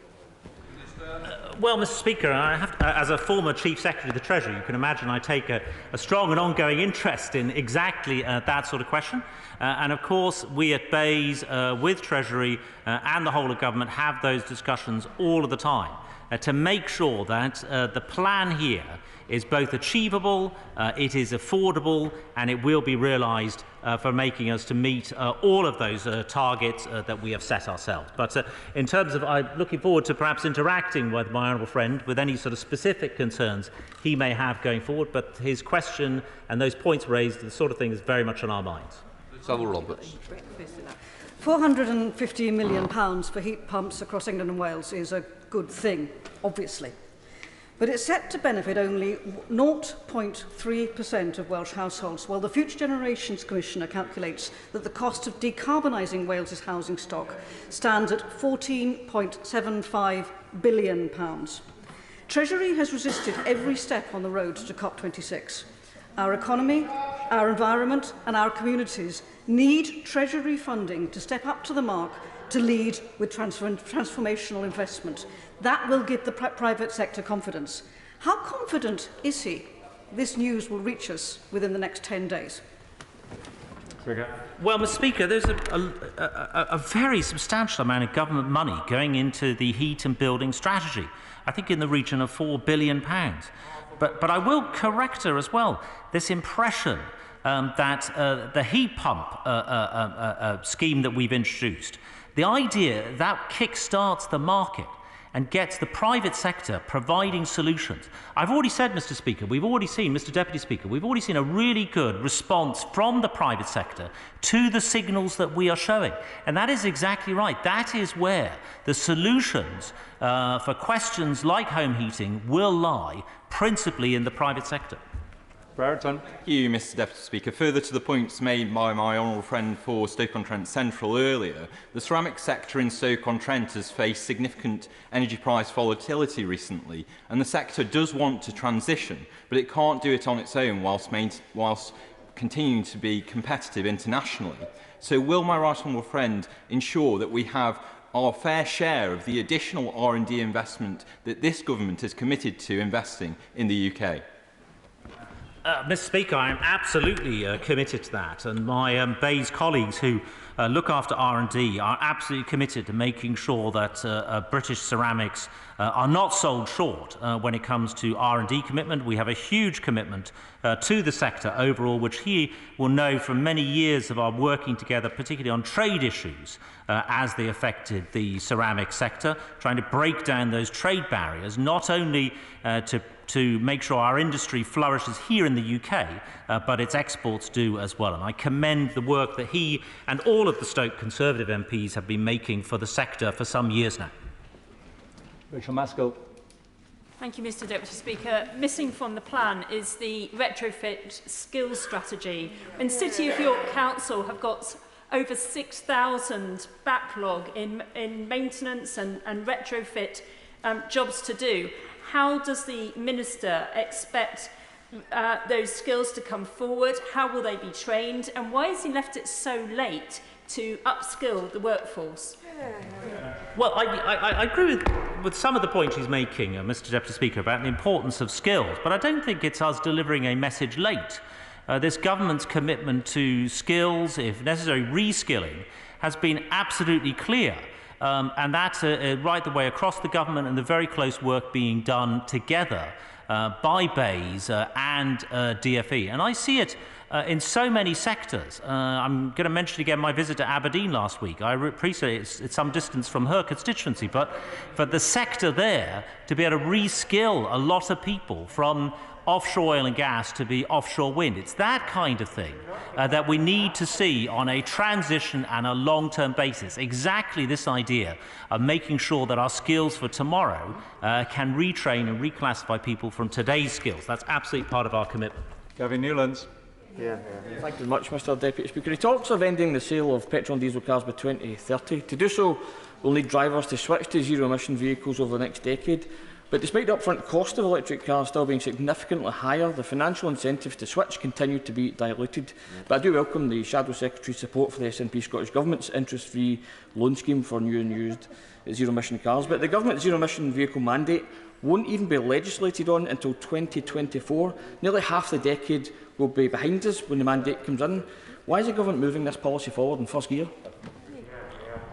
Well, Mr. Speaker, I have to, as a former Chief Secretary of the Treasury, you can imagine I take a strong and ongoing interest in exactly that sort of question. And of course, we at Bayes, with Treasury and the whole of government, have those discussions all of the time to make sure that the plan here is both achievable, it is affordable, and it will be realised for making us to meet all of those targets that we have set ourselves. But in terms of, I'm looking forward to perhaps interacting with my honourable friend with any sort of specific concerns he may have going forward, but his question and those points raised are the sort of thing that's very much on our minds. Roberts. £450 million for heat pumps across England and Wales is a good thing, obviously. But it's set to benefit only 0.3% of Welsh households, while the Future Generations Commissioner calculates that the cost of decarbonising Wales's housing stock stands at £14.75 billion. Treasury has resisted every step on the road to COP26. Our economy, our environment and our communities need Treasury funding to step up to the mark to lead with transformational investment. That will give the private sector confidence. How confident is he this news will reach us within the next 10 days? Well, Mr. Speaker, there's a very substantial amount of government money going into the heat and building strategy, I think in the region of £4 billion. But I will correct her as well. This impression that the heat pump scheme that we've introduced, the idea that kick-starts the market and gets the private sector providing solutions. I've already said, Mr. Speaker, we've already seen, Mr. Deputy Speaker, we've already seen a really good response from the private sector to the signals that we are showing. And that is exactly right. That is where the solutions for questions like home heating will lie, principally in the private sector. Thank you, Mr. Deputy Speaker. Further to the points made by my honourable friend for Stoke-on-Trent Central earlier, the ceramic sector in Stoke-on-Trent has faced significant energy price volatility recently, and the sector does want to transition, but it can't do it on its own whilst continuing to be competitive internationally. So will my right honourable friend ensure that we have our fair share of the additional R&D investment that this government is committed to investing in the UK? Mr. Speaker, I am absolutely committed to that, and my Bayes colleagues who look after R&D are absolutely committed to making sure that British ceramics are not sold short when it comes to R&D commitment. We have a huge commitment to the sector overall, which he will know from many years of our working together, particularly on trade issues as they affected the ceramic sector, trying to break down those trade barriers, not only to make sure our industry flourishes here in the UK, but its exports do as well. And I commend the work that he and all of the Stoke Conservative MPs have been making for the sector for some years now. Rachel Maskell. Thank you, Mr. Deputy Speaker. Missing from the plan is the retrofit skills strategy. And City of York Council have got over 6,000 backlog in maintenance and retrofit jobs to do. How does the Minister expect those skills to come forward? How will they be trained? And why has he left it so late to upskill the workforce? Well, I agree with some of the points he's making, Mr. Deputy Speaker, about the importance of skills, but I don't think it's us delivering a message late. This government's commitment to skills, if necessary reskilling, has been absolutely clear. And that's right the way across the government, and the very close work being done together by Bayes and DFE. And I see it in so many sectors. I'm going to mention again my visit to Aberdeen last week. I appreciate it's some distance from her constituency, but for the sector there to be able to reskill a lot of people from offshore oil and gas to be offshore wind. It's that kind of thing that we need to see on a transition and a long-term basis. Exactly this idea of making sure that our skills for tomorrow can retrain and reclassify people from today's skills. That's absolutely part of our commitment. Gavin Newlands. Thank you very much, Mr Deputy Speaker. He talks of ending the sale of petrol and diesel cars by 2030. To do so, we'll need drivers to switch to zero-emission vehicles over the next decade. But despite the upfront cost of electric cars still being significantly higher, the financial incentives to switch continue to be diluted. But I do welcome the Shadow Secretary's support for the SNP Scottish Government's interest-free loan scheme for new and used zero-emission cars. But the Government's zero-emission vehicle mandate won't even be legislated on until 2024. Nearly half the decade will be behind us when the mandate comes in. Why is the Government moving this policy forward in first gear?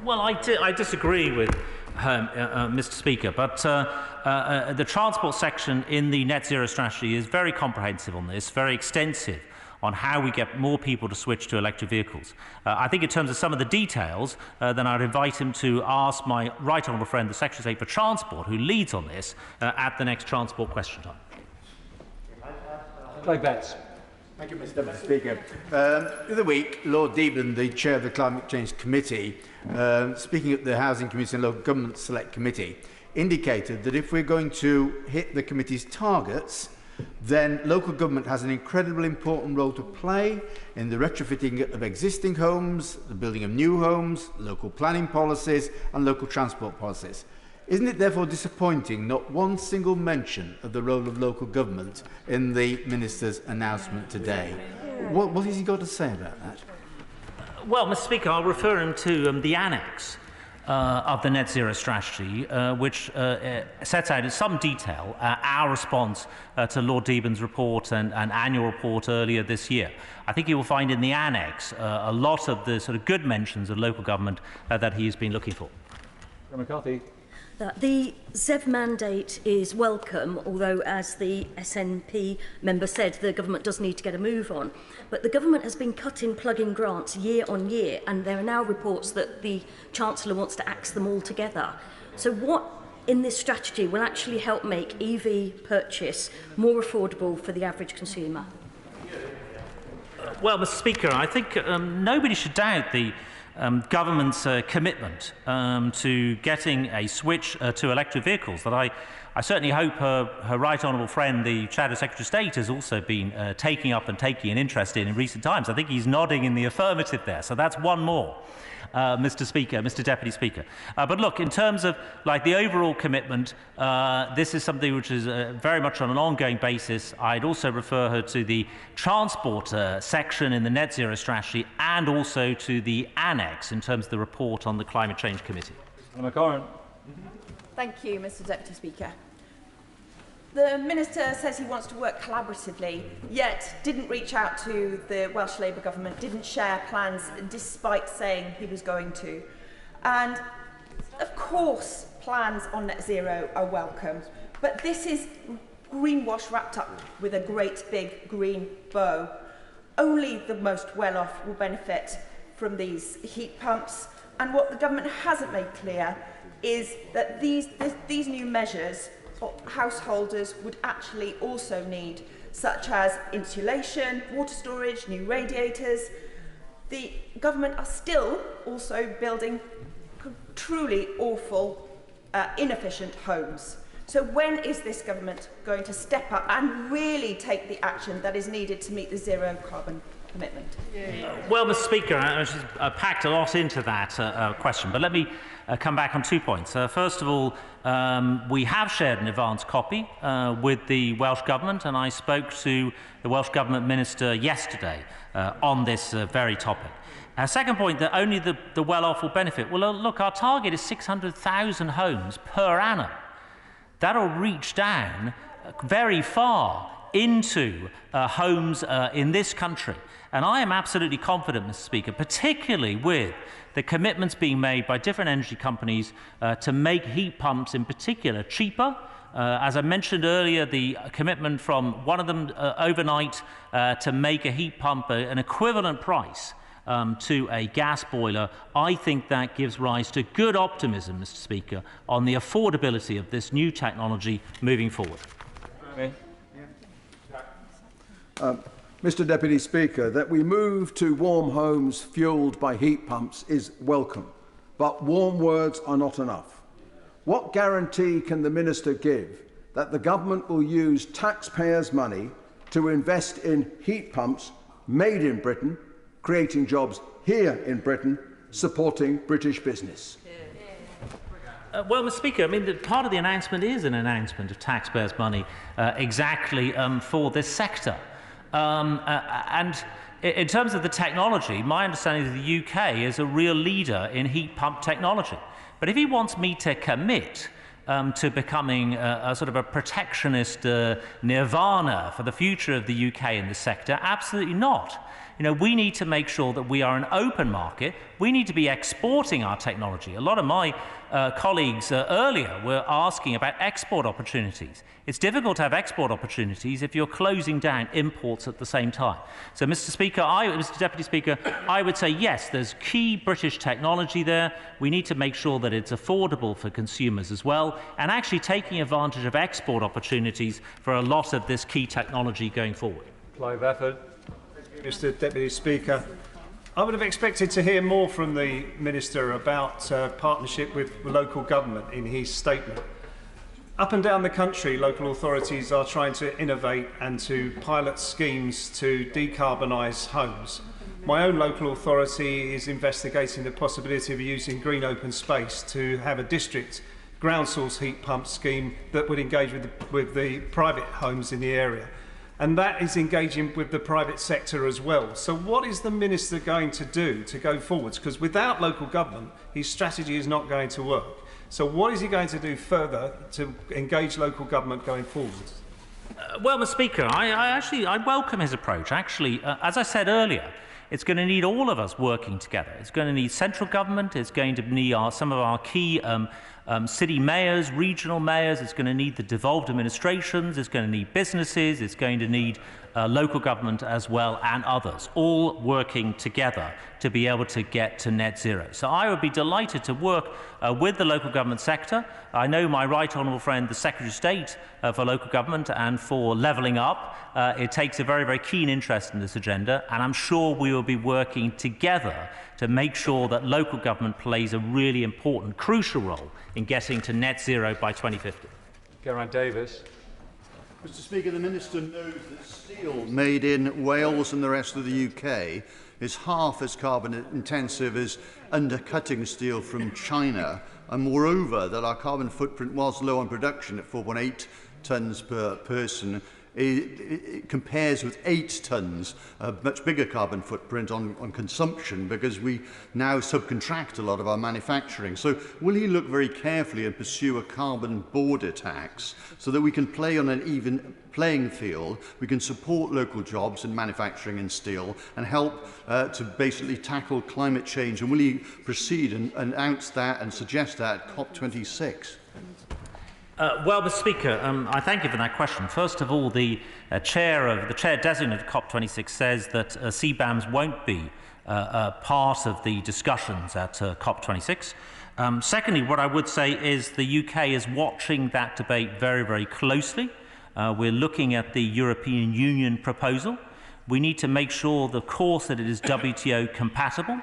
Well, I disagree with Mr Speaker, but the transport section in the net zero strategy is very comprehensive on this, very extensive on how we get more people to switch to electric vehicles. I think in terms of some of the details, then I'd invite him to ask my right honourable friend, the Secretary of State for Transport, who leads on this, at the next transport question time. Craig Betts. Thank you, Mr Deputy Speaker. The other week, Lord Deeban, the Chair of the Climate Change Committee, speaking at the Housing Committee and Local Government Select Committee, indicated that if we're going to hit the committee's targets, then local government has an incredibly important role to play in the retrofitting of existing homes, the building of new homes, local planning policies and local transport policies. Isn't it therefore disappointing not one single mention of the role of local government in the Minister's announcement today? What has he got to say about that? Well, Mr Speaker, I'll refer him to the annex of the net zero strategy, which sets out in some detail our response to Lord Deeban's report and annual report earlier this year. I think you will find in the annex a lot of the sort of good mentions of local government that he has been looking for. McCarthy. The ZEV mandate is welcome, although, as the SNP member said, the government does need to get a move on. But the government has been cutting plug-in grants year on year, and there are now reports that the Chancellor wants to axe them all together. So what in this strategy will actually help make EV purchase more affordable for the average consumer? Well, Mr Speaker, I think nobody should doubt the government's commitment to getting a switch to electric vehicles. That I certainly hope her right honourable friend, the Shadow Secretary of State, has also been taking up and taking an interest in recent times. I think he's nodding in the affirmative there, so that's one more. Mr Speaker, Mr Deputy Speaker. But look, in terms of the overall commitment, this is something which is very much on an ongoing basis. I'd also refer her to the transport section in the Net Zero strategy and also to the annex in terms of the report on the Climate Change Committee. Thank you, Mr Deputy Speaker. The Minister says he wants to work collaboratively, yet didn't reach out to the Welsh Labour Government, didn't share plans despite saying he was going to. And of course, plans on net zero are welcome, but this is greenwash wrapped up with a great big green bow. Only the most well-off will benefit from these heat pumps, and what the government hasn't made clear is that these new measures householders would actually also need, such as insulation, water storage, new radiators. The government are still also building truly awful, inefficient homes. So when is this government going to step up and really take the action that is needed to meet the zero carbon commitment? Well, Mr Speaker, I packed a lot into that question, but let me come back on 2 points. First of all, we have shared an advance copy with the Welsh Government, and I spoke to the Welsh Government Minister yesterday on this very topic. Second point, that only the well-off will benefit. Well, look, our target is 600,000 homes per annum. That'll reach down very far into homes in this country. And I am absolutely confident, Mr Speaker, particularly with the commitments being made by different energy companies to make heat pumps in particular cheaper. As I mentioned earlier, the commitment from one of them overnight to make a heat pump an equivalent price to a gas boiler. I think that gives rise to good optimism, Mr Speaker, on the affordability of this new technology moving forward. Mr Deputy Speaker, that we move to warm homes fuelled by heat pumps is welcome, but warm words are not enough. What guarantee can the Minister give that the government will use taxpayers' money to invest in heat pumps made in Britain, creating jobs here in Britain, supporting British business. Well, Mr. Speaker, I mean, part of the announcement is an announcement of taxpayers' money exactly for this sector. And in terms of the technology, my understanding is the UK is a real leader in heat pump technology. But if he wants me to commit to becoming a sort of a protectionist nirvana for the future of the UK in this sector, absolutely not. You know, we need to make sure that we are an open market. We need to be exporting our technology. A lot of my colleagues earlier were asking about export opportunities. It's difficult to have export opportunities if you're closing down imports at the same time. So, Mr. Deputy Speaker, I would say yes, there's key British technology there. We need to make sure that it's affordable for consumers as well, and actually taking advantage of export opportunities for a lot of this key technology going forward. Clive Efford. Mr. Deputy Speaker, I would have expected to hear more from the Minister about partnership with local government in his statement. Up and down the country, local authorities are trying to innovate and to pilot schemes to decarbonise homes. My own local authority is investigating the possibility of using green open space to have a district ground source heat pump scheme that would engage with the private homes in the area. And that is engaging with the private sector as well. So what is the Minister going to do to go forwards? Because without local government, his strategy is not going to work. So what is he going to do further to engage local government going forwards? Well, Mr. Speaker, I welcome his approach. Actually, as I said earlier, it's going to need all of us working together. It's going to need central government. It's going to need some of our key city mayors, regional mayors. It's going to need the devolved administrations. It's going to need businesses. It's going to need local government as well, and others, all working together to be able to get to net zero. So I would be delighted to work with the local government sector. I know my right honourable friend, the Secretary of State for Local Government and for Levelling Up, it takes a very, very keen interest in this agenda, and I'm sure we will be working together to make sure that local government plays a really important, crucial role in getting to net zero by 2050. Geraint Davis. Mr. Speaker, the Minister knows that steel made in Wales and the rest of the UK is half as carbon intensive as undercutting steel from China, and moreover that our carbon footprint, whilst low on production at 4.8 tonnes per person, it compares with 8 tonnes, a much bigger carbon footprint on consumption, because we now subcontract a lot of our manufacturing. So will he look very carefully and pursue a carbon border tax so that we can play on an even playing field, we can support local jobs in manufacturing and steel, and help to basically tackle climate change? And will he proceed and announce that and suggest that at COP26? Well, Mr. Speaker, I thank you for that question. First of all, the chair designate of COP26 says that CBAMs won't be part of the discussions at COP26. Secondly, what I would say is the UK is watching that debate very, very closely. We're looking at the European Union proposal. We need to make sure, of course, that it is WTO compatible.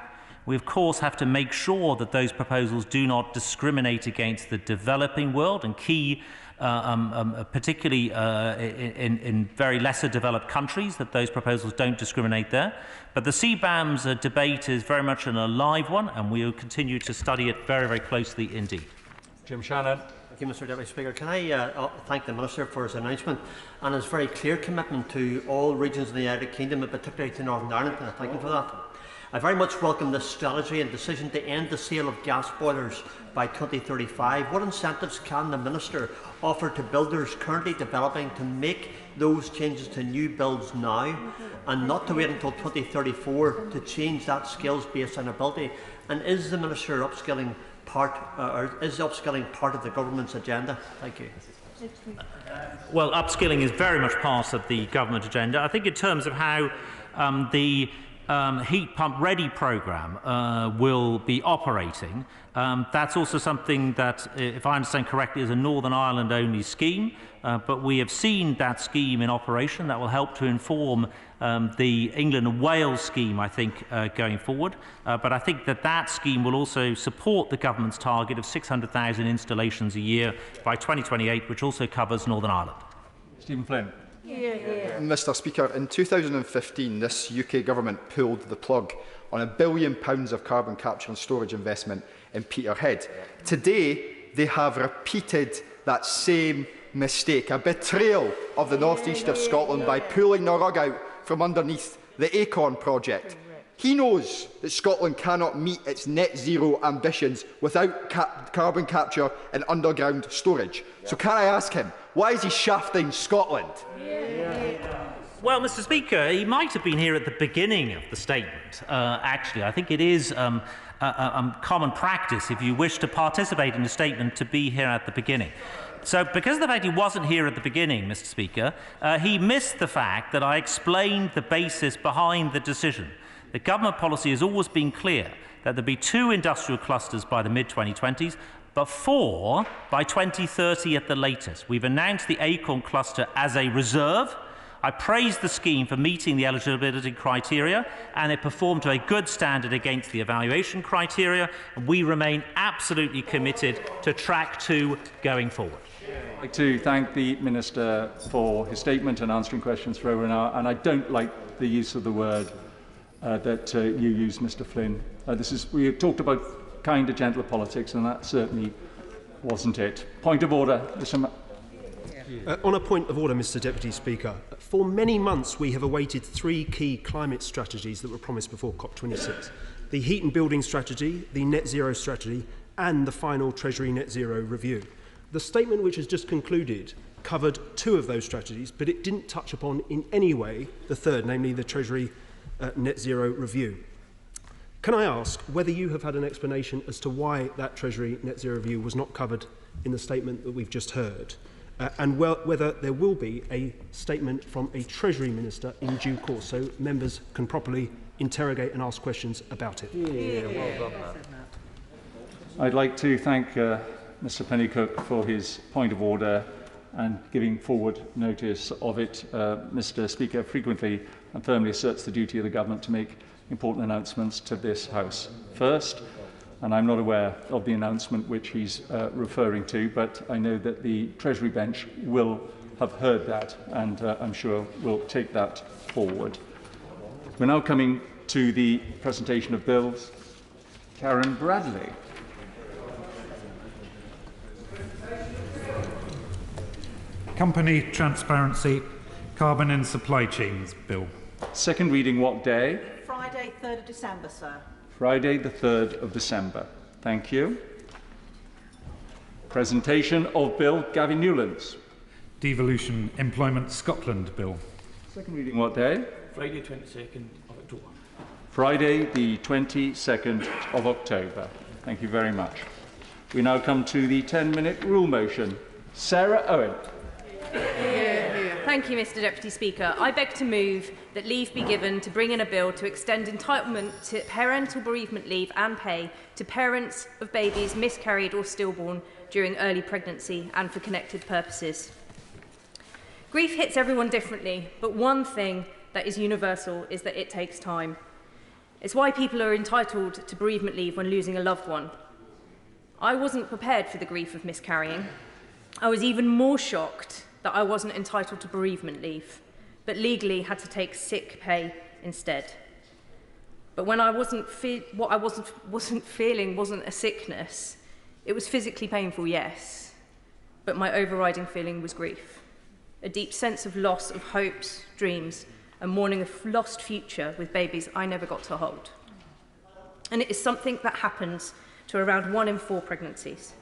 We, of course, have to make sure that those proposals do not discriminate against the developing world and key, particularly in very lesser developed countries, that those proposals don't discriminate there. But the CBAMs debate is very much an alive one, and we will continue to study it very, very closely indeed. Jim Shannon. Thank you, Mr. Deputy Speaker. Can I thank the Minister for his announcement and his very clear commitment to all regions of the United Kingdom, and particularly to Northern Ireland, and I thank him for that. I very much welcome this strategy and decision to end the sale of gas boilers by 2035. What incentives can the Minister offer to builders currently developing to make those changes to new builds now, and not to wait until 2034 to change that skills based on ability? And is the Minister upskilling part of the government's agenda? Thank you. Well, upskilling is very much part of the government agenda. I think in terms of how the heat pump ready programme will be operating, that's also something that, if I understand correctly, is a Northern Ireland only scheme, but we have seen that scheme in operation. That will help to inform the England and Wales scheme, I think, going forward. But I think that scheme will also support the government's target of 600,000 installations a year by 2028, which also covers Northern Ireland. Stephen Flynn. Mr Speaker, in 2015, this UK government pulled the plug on £1 billion of carbon capture and storage investment in Peterhead. Today, they have repeated that same mistake, a betrayal of the North East of Scotland by pulling the rug out from underneath the Acorn project. He knows that Scotland cannot meet its net zero ambitions without carbon capture and underground storage. So can I ask him, why is he shafting Scotland? Well, Mr Speaker, he might have been here at the beginning of the statement. Actually, I think it is common practice, if you wish to participate in a statement, to be here at the beginning. So, because of the fact he wasn't here at the beginning, Mr Speaker, he missed the fact that I explained the basis behind the decision. The government policy has always been clear that there'll be 2 industrial clusters by the mid-2020s, but 4 by 2030 at the latest. We've announced the Acorn cluster as a reserve. I praised the scheme for meeting the eligibility criteria, and it performed to a good standard against the evaluation criteria, and we remain absolutely committed to track 2 going forward. I'd like to thank the Minister for his statement and answering questions for over an hour, and I don't like the use of the word that you used, Mr Flynn. We talked about kinder, gentler politics, and that certainly wasn't it. Point of order, Mr. On a point of order, Mr Deputy Speaker, for many months we have awaited 3 key climate strategies that were promised before COP26. The heat and building strategy, the net zero strategy, and the final Treasury net zero review. The statement which has just concluded covered 2 of those strategies, but it didn't touch upon in any way the third, namely the Treasury net zero review. Can I ask whether you have had an explanation as to why that Treasury net zero review was not covered in the statement that we've just heard, and whether there will be a statement from a Treasury Minister in due course so members can properly interrogate and ask questions about it? Well done, I'd like to thank Mr Pennycook for his point of order and giving forward notice of it. Mr Speaker frequently and firmly asserts the duty of the government to make important announcements to this House first, and I'm not aware of the announcement which he's referring to, but I know that the Treasury bench will have heard that, and I'm sure will take that forward. We're now coming to the presentation of bills. Karen Bradley. Company Transparency, Carbon and Supply Chains Bill. Second reading what day? Friday, 3rd of December, sir. Friday, the 3rd of December. Thank you. Presentation of Bill Gavin Newlands. Devolution Employment Scotland Bill. Second reading what day? Friday, 22nd of October. Friday, the 22nd of October. Thank you very much. We now come to the 10-minute rule motion. Sarah Owen. Thank you, Mr Deputy Speaker. I beg to move that leave be given to bring in a bill to extend entitlement to parental bereavement leave and pay to parents of babies miscarried or stillborn during early pregnancy and for connected purposes. Grief hits everyone differently, but one thing that is universal is that it takes time. It's why people are entitled to bereavement leave when losing a loved one. I wasn't prepared for the grief of miscarrying. I was even more shocked that I wasn't entitled to bereavement leave, but legally had to take sick pay instead. But when what I wasn't feeling wasn't a sickness. It was physically painful, yes, but my overriding feeling was grief. A deep sense of loss of hopes, dreams, and mourning a lost future with babies I never got to hold. And it is something that happens to around 1 in 4 pregnancies.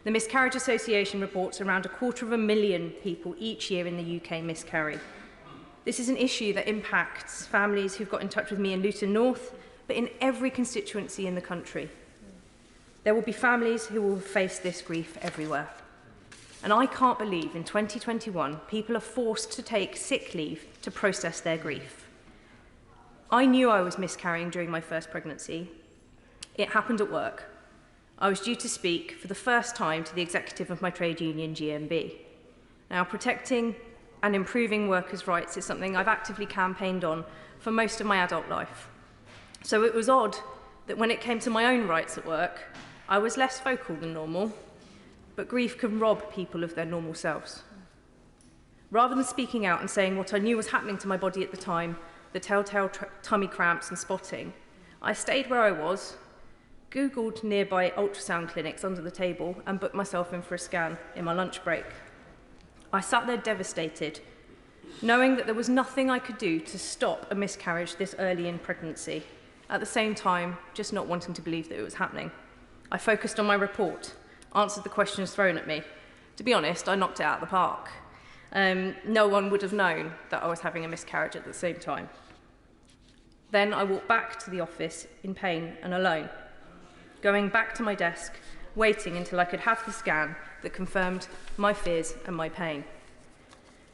The Miscarriage Association reports around 250,000 people each year in the UK miscarry. This is an issue that impacts families who've got in touch with me in Luton North, but in every constituency in the country. There will be families who will face this grief everywhere. And I can't believe in 2021 people are forced to take sick leave to process their grief. I knew I was miscarrying during my first pregnancy. It happened at work. I was due to speak for the first time to the executive of my trade union, GMB. Now, protecting and improving workers' rights is something I've actively campaigned on for most of my adult life. So it was odd that when it came to my own rights at work, I was less vocal than normal, but grief can rob people of their normal selves. Rather than speaking out and saying what I knew was happening to my body at the time, the telltale tummy cramps and spotting, I stayed where I was, Googled nearby ultrasound clinics under the table and booked myself in for a scan in my lunch break. I sat there devastated, knowing that there was nothing I could do to stop a miscarriage this early in pregnancy. At the same time, just not wanting to believe that it was happening. I focused on my report, answered the questions thrown at me. To be honest, I knocked it out of the park. No one would have known that I was having a miscarriage at the same time. Then I walked back to the office in pain and alone, going back to my desk, waiting until I could have the scan that confirmed my fears and my pain.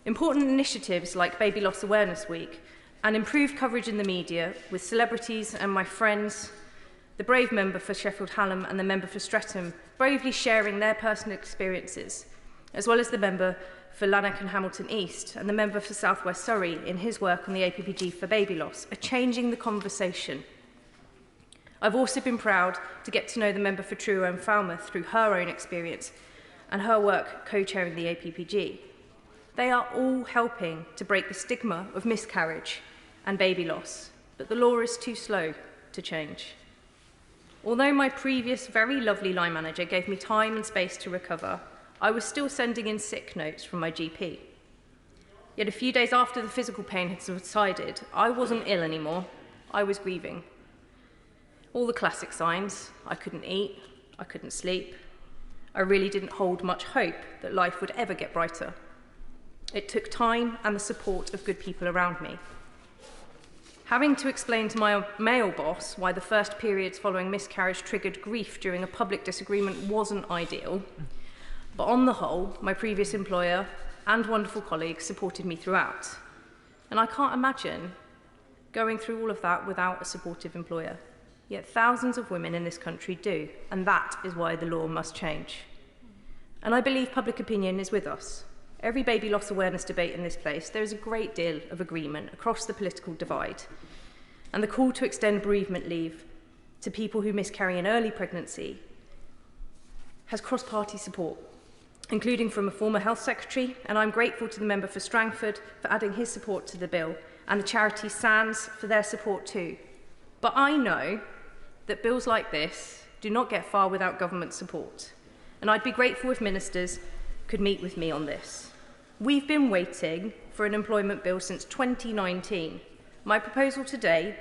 Important initiatives like Baby Loss Awareness Week and improved coverage in the media with celebrities and my friends, the brave member for Sheffield Hallam and the member for Streatham bravely sharing their personal experiences, as well as the member for Lanark and Hamilton East and the member for South West Surrey in his work on the APPG for baby loss, are changing the conversation. I've also been proud to get to know the member for Truro and Falmouth through her own experience and her work co-chairing the APPG. They are all helping to break the stigma of miscarriage and baby loss, but the law is too slow to change. Although my previous very lovely line manager gave me time and space to recover, I was still sending in sick notes from my GP. Yet a few days after the physical pain had subsided, I wasn't ill anymore, I was grieving. All the classic signs: I couldn't eat, I couldn't sleep. I really didn't hold much hope that life would ever get brighter. It took time and the support of good people around me. Having to explain to my male boss why the first periods following miscarriage triggered grief during a public disagreement wasn't ideal, but on the whole, my previous employer and wonderful colleagues supported me throughout. And I can't imagine going through all of that without a supportive employer. Yet thousands of women in this country do, and that is why the law must change. And I believe public opinion is with us. Every baby loss awareness debate in this place, there is a great deal of agreement across the political divide. And the call to extend bereavement leave to people who miscarry in early pregnancy has cross-party support, including from a former health secretary, and I'm grateful to the member for Strangford for adding his support to the bill, and the charity SANS for their support too. But I know that bills like this do not get far without government support, and I'd be grateful if ministers could meet with me on this. We've been waiting for an employment bill since 2019. My proposal today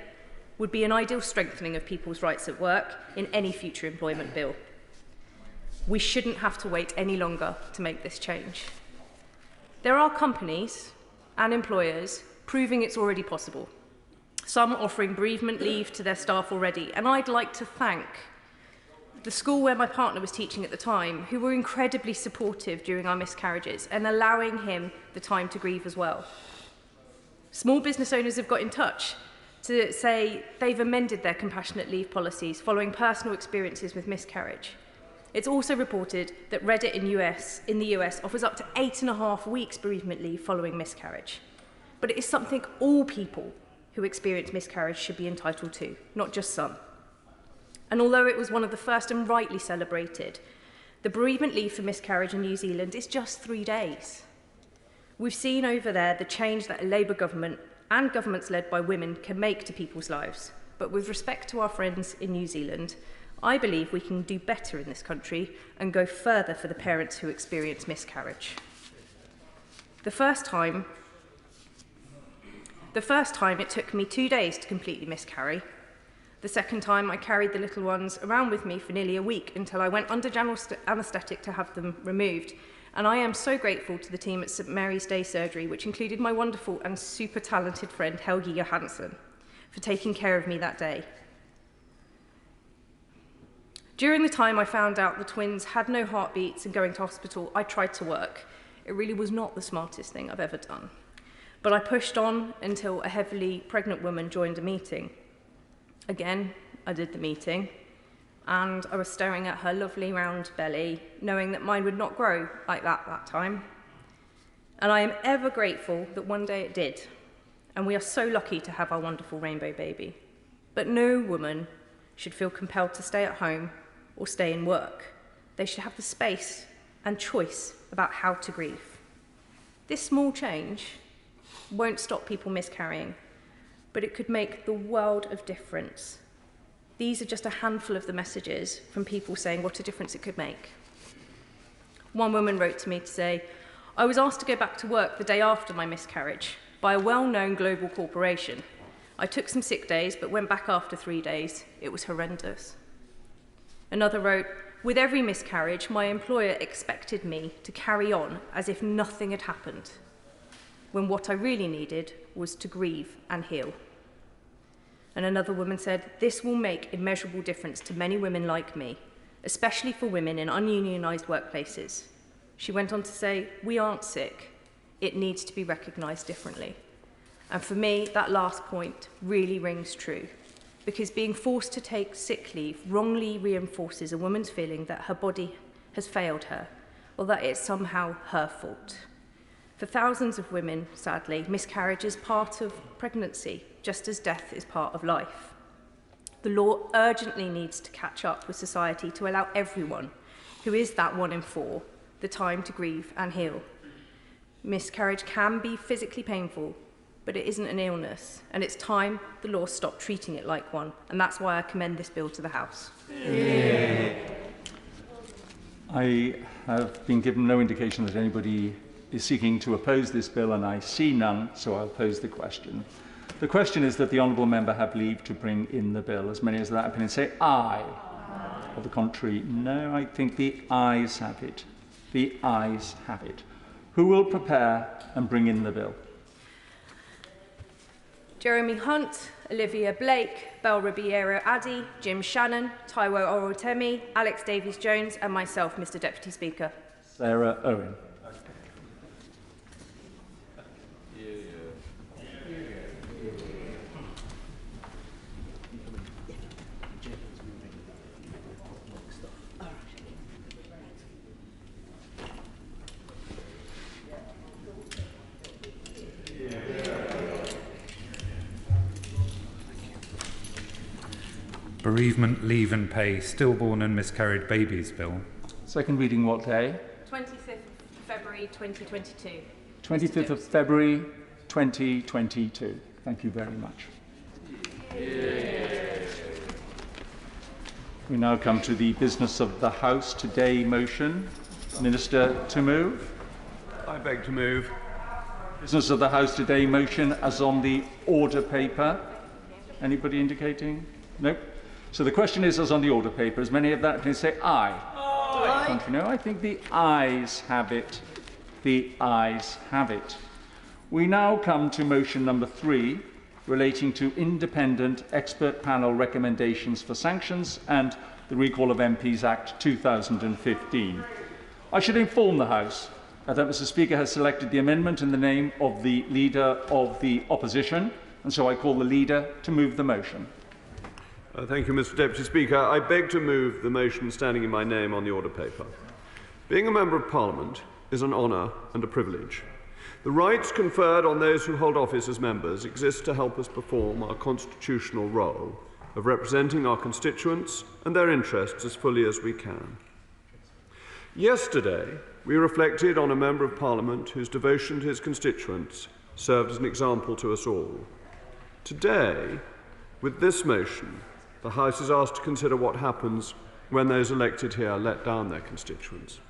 would be an ideal strengthening of people's rights at work in any future employment bill. We shouldn't have to wait any longer to make this change. There are companies and employers proving it's already possible. Some offering bereavement leave to their staff already, and I'd like to thank the school where my partner was teaching at the time, who were incredibly supportive during our miscarriages and allowing him the time to grieve as well. Small business owners have got in touch to say they've amended their compassionate leave policies following personal experiences with miscarriage. It's also reported that Reddit in the US offers up to 8.5 weeks bereavement leave following miscarriage. But it is something all people who experience miscarriage should be entitled to, not just some. And although it was one of the first and rightly celebrated, the bereavement leave for miscarriage in New Zealand is just 3 days. We've seen over there the change that a Labour government and governments led by women can make to people's lives. But with respect to our friends in New Zealand, I believe we can do better in this country and go further for the parents who experience miscarriage. The first time it took me 2 days to completely miscarry. The second time, I carried the little ones around with me for nearly a week until I went under general anaesthetic to have them removed. And I am so grateful to the team at St Mary's Day Surgery, which included my wonderful and super talented friend Helgi Johansson, for taking care of me that day. During the time I found out the twins had no heartbeats and going to hospital, I tried to work. It really was not the smartest thing I've ever done. But I pushed on until a heavily pregnant woman joined a meeting. Again, I did the meeting, and I was staring at her lovely round belly, knowing that mine would not grow like that time. And I am ever grateful that one day it did, and we are so lucky to have our wonderful rainbow baby. But no woman should feel compelled to stay at home or stay in work. They should have the space and choice about how to grieve. This small change won't stop people miscarrying, but it could make the world of difference. These are just a handful of the messages from people saying what a difference it could make. One woman wrote to me to say, "I was asked to go back to work the day after my miscarriage by a well-known global corporation. I took some sick days, but went back after 3 days. It was horrendous." Another wrote, "With every miscarriage, my employer expected me to carry on as if nothing had happened, when what I really needed was to grieve and heal." And another woman said, "This will make immeasurable difference to many women like me, especially for women in ununionised workplaces." She went on to say, "We aren't sick. It needs to be recognised differently." And for me, that last point really rings true, because being forced to take sick leave wrongly reinforces a woman's feeling that her body has failed her, or that it's somehow her fault. For thousands of women, sadly, miscarriage is part of pregnancy, just as death is part of life. The law urgently needs to catch up with society to allow everyone, who is that 1 in 4, the time to grieve and heal. Miscarriage can be physically painful, but it isn't an illness, and it's time the law stopped treating it like one, and that's why I commend this bill to the House. Yeah. I have been given no indication that anybody is seeking to oppose this bill, and I see none, so I'll pose the question. The question is that the honourable member have leave to bring in the bill. As many as that opinion say aye. Or the contrary, no. I think the ayes have it. The ayes have it. Who will prepare and bring in the bill? Jeremy Hunt, Olivia Blake, Belle Ribeiro Addy, Jim Shannon, Taiwo Orotemi, Alex Davies-Jones and myself, Mr Deputy Speaker. Sarah Owen. Bereavement, leave and pay, stillborn and miscarried babies bill. Second reading what day? 25th February 2022. 25th of February 2022. Thank you very much. We now come to the business of the House today motion. Minister to move. I beg to move. Business of the House today motion as on the order paper. Anybody indicating? Nope. So the question is as on the order paper. As many of that can say aye. Aye. Contrary, no. I think the ayes have it. The ayes have it. We now come to motion number 3, relating to independent expert panel recommendations for sanctions and the Recall of MPs Act 2015. I should inform the House that Mr Speaker has selected the amendment in the name of the Leader of the Opposition, and so I call the Leader to move the motion. Thank you, Mr Deputy Speaker. I beg to move the motion standing in my name on the order paper. Being a Member of Parliament is an honour and a privilege. The rights conferred on those who hold office as members exist to help us perform our constitutional role of representing our constituents and their interests as fully as we can. Yesterday, we reflected on a Member of Parliament whose devotion to his constituents served as an example to us all. Today, with this motion, the House is asked to consider what happens when those elected here let down their constituents.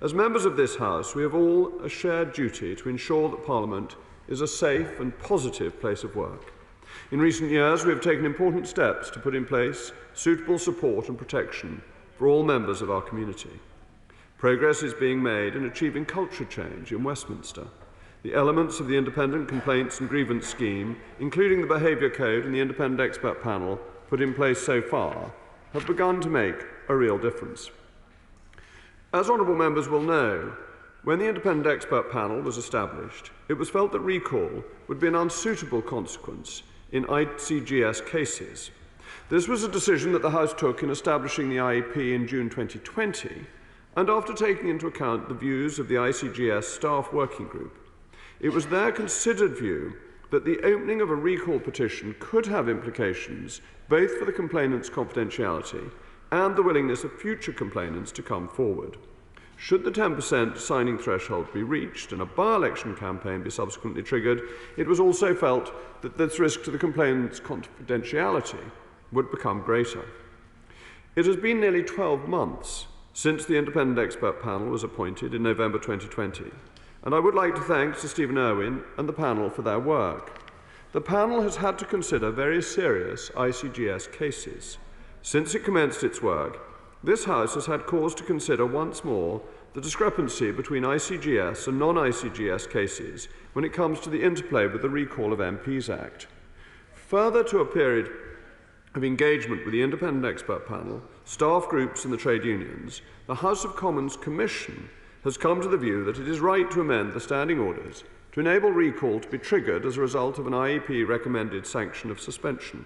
As members of this House, we have all a shared duty to ensure that Parliament is a safe and positive place of work. In recent years, we have taken important steps to put in place suitable support and protection for all members of our community. Progress is being made in achieving culture change in Westminster. The elements of the Independent Complaints and Grievance Scheme, including the Behaviour Code and the Independent Expert Panel put in place so far, have begun to make a real difference. As honourable members will know, when the Independent Expert Panel was established, it was felt that recall would be an unsuitable consequence in ICGS cases. This was a decision that the House took in establishing the IEP in June 2020, and after taking into account the views of the ICGS Staff Working Group. It was their considered view that the opening of a recall petition could have implications both for the complainant's confidentiality and the willingness of future complainants to come forward. Should the 10% signing threshold be reached and a by-election campaign be subsequently triggered, it was also felt that this risk to the complainant's confidentiality would become greater. It has been nearly 12 months since the independent expert panel was appointed in November 2020, and I would like to thank Sir Stephen Irwin and the panel for their work. The panel has had to consider very serious ICGS cases. Since it commenced its work, this House has had cause to consider once more the discrepancy between ICGS and non-ICGS cases when it comes to the interplay with the Recall of MPs Act. Further to a period of engagement with the independent expert panel, staff groups and the trade unions, the House of Commons Commission has come to the view that it is right to amend the standing orders to enable recall to be triggered as a result of an IEP-recommended sanction of suspension.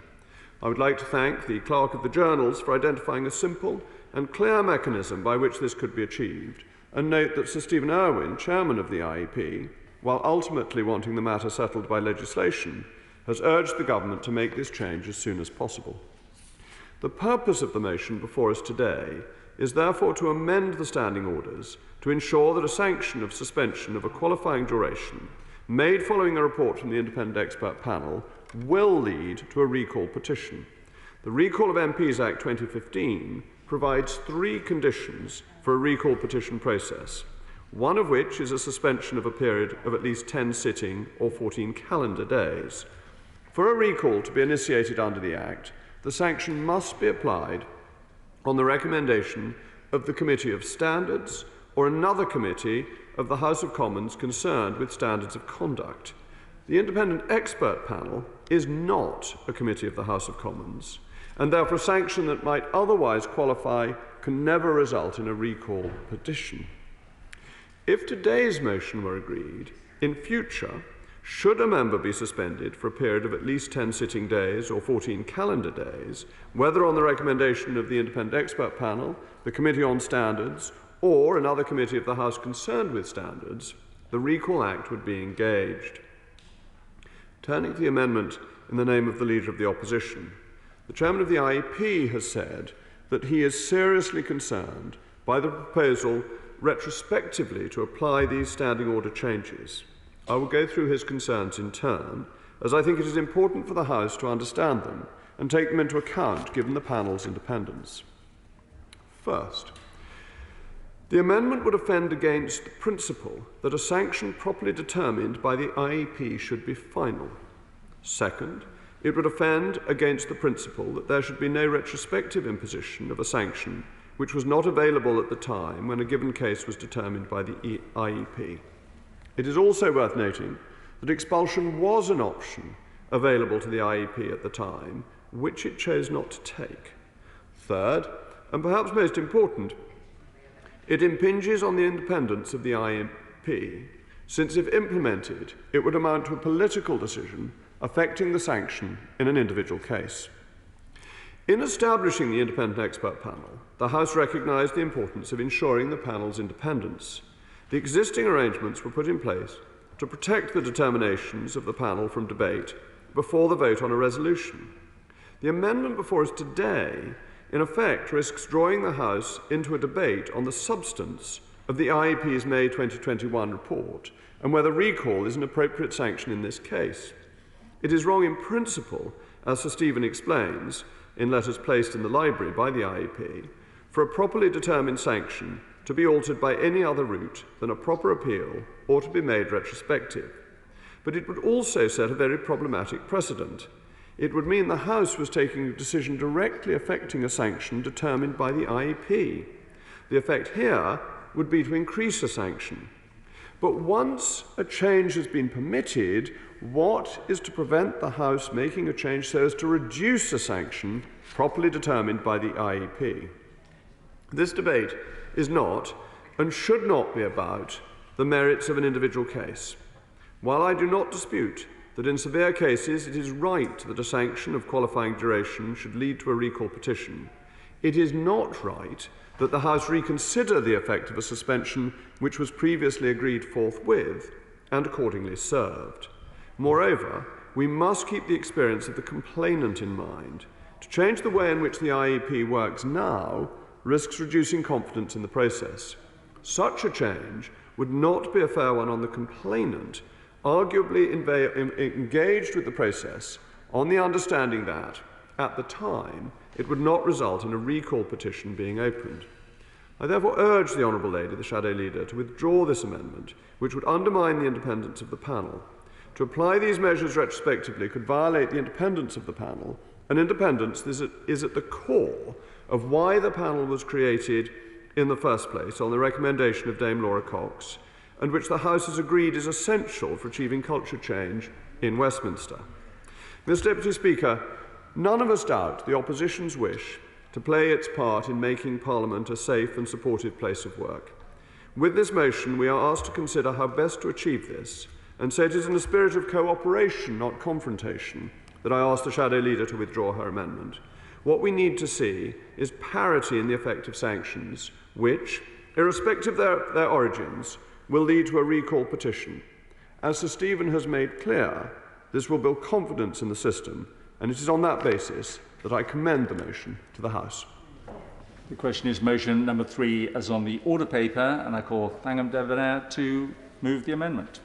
I would like to thank the Clerk of the Journals for identifying a simple and clear mechanism by which this could be achieved, and note that Sir Stephen Irwin, Chairman of the IEP, while ultimately wanting the matter settled by legislation, has urged the Government to make this change as soon as possible. The purpose of the motion before us today is therefore to amend the standing orders to ensure that a sanction of suspension of a qualifying duration made following a report from the independent expert panel will lead to a recall petition. The Recall of MPs Act 2015 provides 3 conditions for a recall petition process, one of which is a suspension of a period of at least 10 sitting or 14 calendar days. For a recall to be initiated under the Act, the sanction must be applied on the recommendation of the Committee of Standards or another committee of the House of Commons concerned with standards of conduct. The independent expert panel is not a committee of the House of Commons, and therefore a sanction that might otherwise qualify can never result in a recall petition. If today's motion were agreed, in future, should a member be suspended for a period of at least 10 sitting days or 14 calendar days, whether on the recommendation of the independent expert panel, the Committee on Standards, or another committee of the House concerned with standards, the Recall Act would be engaged. Turning to the amendment in the name of the Leader of the Opposition, the Chairman of the IEP has said that he is seriously concerned by the proposal retrospectively to apply these standing order changes. I will go through his concerns in turn, as I think it is important for the House to understand them and take them into account given the panel's independence. First, the amendment would offend against the principle that a sanction properly determined by the IEP should be final. Second, it would offend against the principle that there should be no retrospective imposition of a sanction which was not available at the time when a given case was determined by the IEP. It is also worth noting that expulsion was an option available to the IEP at the time, which it chose not to take. Third, and perhaps most important, it impinges on the independence of the IEP, since if implemented, it would amount to a political decision affecting the sanction in an individual case. In establishing the independent expert panel, the House recognised the importance of ensuring the panel's independence. The existing arrangements were put in place to protect the determinations of the panel from debate before the vote on a resolution. The amendment before us today, in effect, risks drawing the House into a debate on the substance of the IEP's May 2021 report and whether recall is an appropriate sanction in this case. It is wrong in principle, as Sir Stephen explains in letters placed in the library by the IEP, for a properly determined sanction to be altered by any other route than a proper appeal or to be made retrospective. But it would also set a very problematic precedent. It would mean the House was taking a decision directly affecting a sanction determined by the IEP. The effect here would be to increase a sanction. But once a change has been permitted, what is to prevent the House making a change so as to reduce a sanction properly determined by the IEP? This debate is not and should not be about the merits of an individual case. While I do not dispute that in severe cases it is right that a sanction of qualifying duration should lead to a recall petition, it is not right that the House reconsider the effect of a suspension which was previously agreed forthwith and accordingly served. Moreover, we must keep the experience of the complainant in mind. To change the way in which the IEP works now risks reducing confidence in the process. Such a change would not be a fair one on the complainant, arguably engaged with the process on the understanding that, at the time, it would not result in a recall petition being opened. I therefore urge the Honourable Lady, the Shadow Leader, to withdraw this amendment, which would undermine the independence of the panel. To apply these measures retrospectively could violate the independence of the panel, an independence that is at the core of why the panel was created in the first place on the recommendation of Dame Laura Cox, and which the House has agreed is essential for achieving culture change in Westminster. Mr. Deputy Speaker, none of us doubt the opposition's wish to play its part in making Parliament a safe and supportive place of work. With this motion, we are asked to consider how best to achieve this, and so it is in a spirit of cooperation, not confrontation, that I ask the Shadow Leader to withdraw her amendment. What we need to see is parity in the effect of sanctions, which, irrespective of their origins, will lead to a recall petition. As Sir Stephen has made clear, this will build confidence in the system, and it is on that basis that I commend the motion to the House. The question is motion number 3 as on the order paper, and I call Thangam Devannair to move the amendment.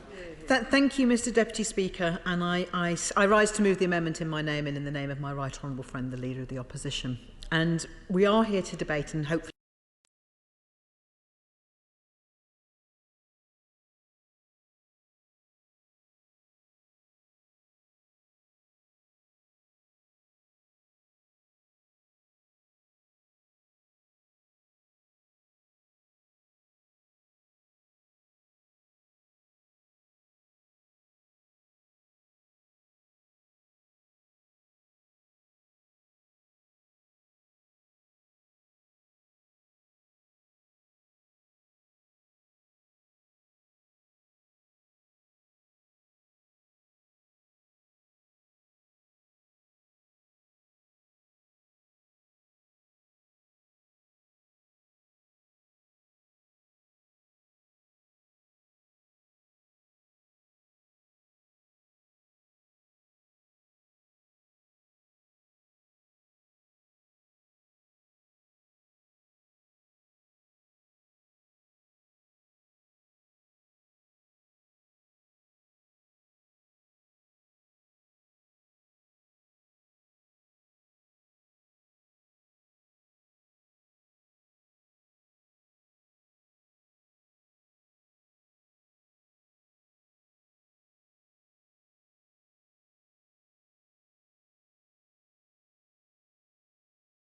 Thank you, Mr. Deputy Speaker, and I rise to move the amendment in my name and in the name of my right honourable friend, the Leader of the Opposition. And we are here to debate and hopefully